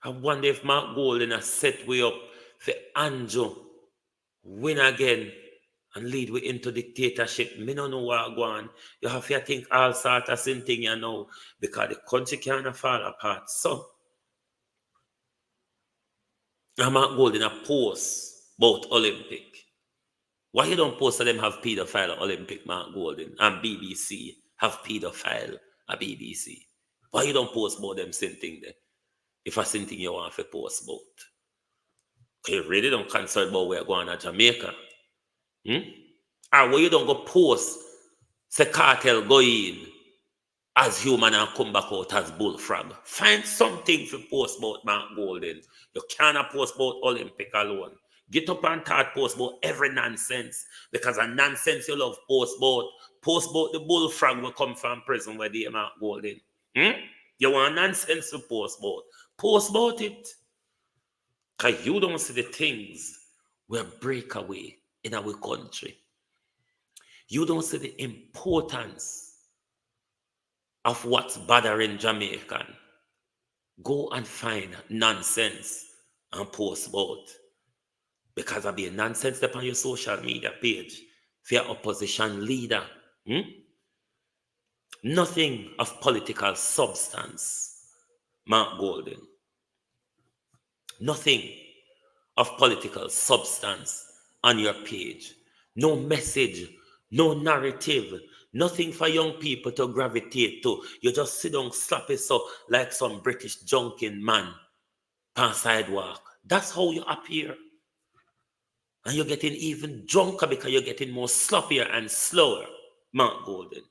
I wonder if Mark Golden has set way up for Andrew win again and lead we into dictatorship. Me no know what go on. You have to think all sort of same thing you know, because the country can't fall apart. So, I'm Mark Golden a post about Olympic. Why you don't post that them have pedophile at Olympic, Mark Golden, and BBC have pedophile at BBC? Why you don't post about them same thing there? If I same thing you want to post about. You really don't concern about where going to Jamaica. Or where you don't go post, say cartel go in as human and come back out as bullfrog. Find something to post about Mark Golden. You cannot post about Olympic alone. Get up and start post about every nonsense. Because a nonsense you love post about the bullfrog will come from prison where they Mark Golden. You want nonsense to post about. Post about it. Because you don't see the things where breakaway in our country. You don't see the importance of what's bothering Jamaican. Go and find nonsense and post about. Because of the nonsense up on your social media page for your opposition leader. Nothing of political substance, Mark Golden. Nothing of political substance on your page. No message, no narrative, nothing for young people to gravitate to. You just sit down, slap it so like some British junkin man on sidewalk. That's how you appear. And you're getting even drunker because you're getting more sloppier and slower, Mark Golden.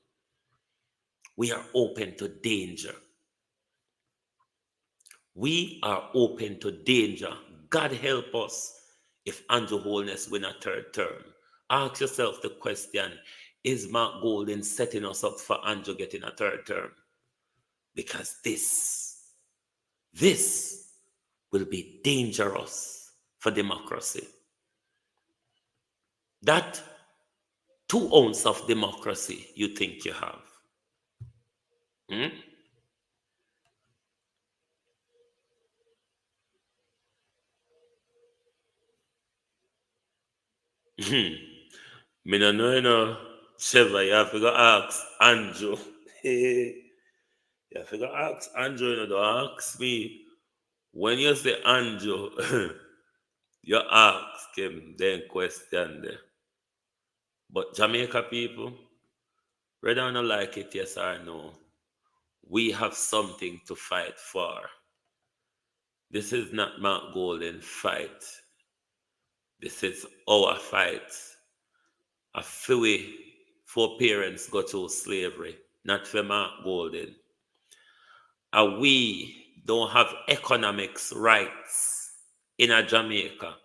We are open to danger. We are open to danger. God help us if Andrew Holness win a third term. Ask yourself the question, is Mark Golden setting us up for Andrew getting a third term? Because this will be dangerous for democracy. That 2 ounces of democracy you think you have. Me no know, Trevor, you have to go ask Andrew. You have to go ask Andrew, don't ask me. When you say Andrew, you ask him, then question them. But Jamaica people, whether or not like it, yes or no, we have something to fight for. This is not Mark Golden fight. This is our fight. A few foreparents go through slavery, not for Mark Golden. And we don't have economics rights in a Jamaica,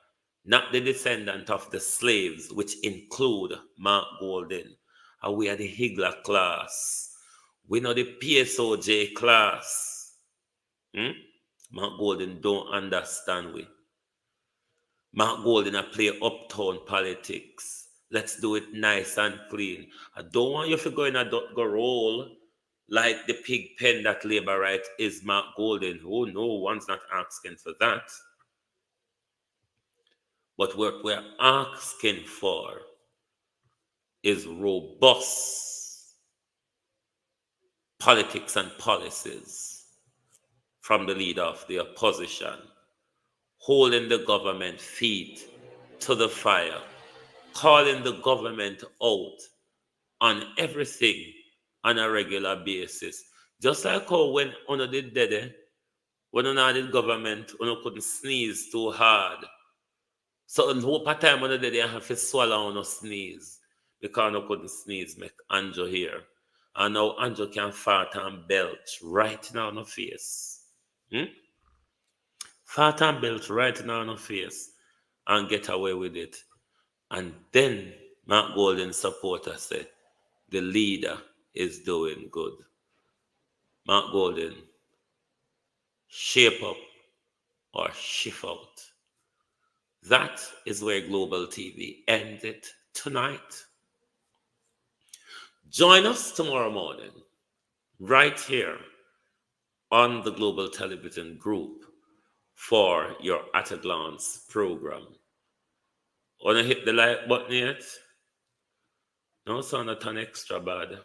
not the descendant of the slaves, which include Mark Golden. And we are the Higgler class. We know the PSOJ class. Mark Golden don't understand we. Mark Golden a play uptown politics. Let's do it nice and clean. I don't want you to go in a go roll like the pig pen that Labour right is Mark Golden. Oh, no one's not asking for that. But what we're asking for is robust politics and policies from the leader of the opposition, holding the government feet to the fire, calling the government out on everything on a regular basis. Just like how when Uno did that, when Uno did government, Uno couldn't sneeze too hard. So in hope of time Uno did, they have to swallow Uno sneeze because Uno couldn't sneeze, make Andrew here. And now Andrew can fart and belch right now on the face. Fart and belch right now on the face and get away with it. And then Mark Golden supporter said, the leader is doing good. Mark Golden, shape up or shift out. That is where Global TV ended tonight. Join us tomorrow morning, right here on the Global Television Group for your At a Glance program. Wanna hit the like button yet? No, so not an extra bad.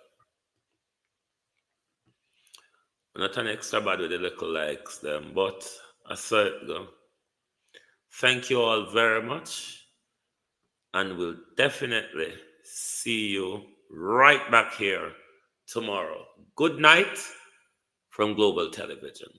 Not an extra bad with the little likes them, but I saw it go. Thank you all very much, and we'll definitely see you right back here tomorrow. Good night from Global Television.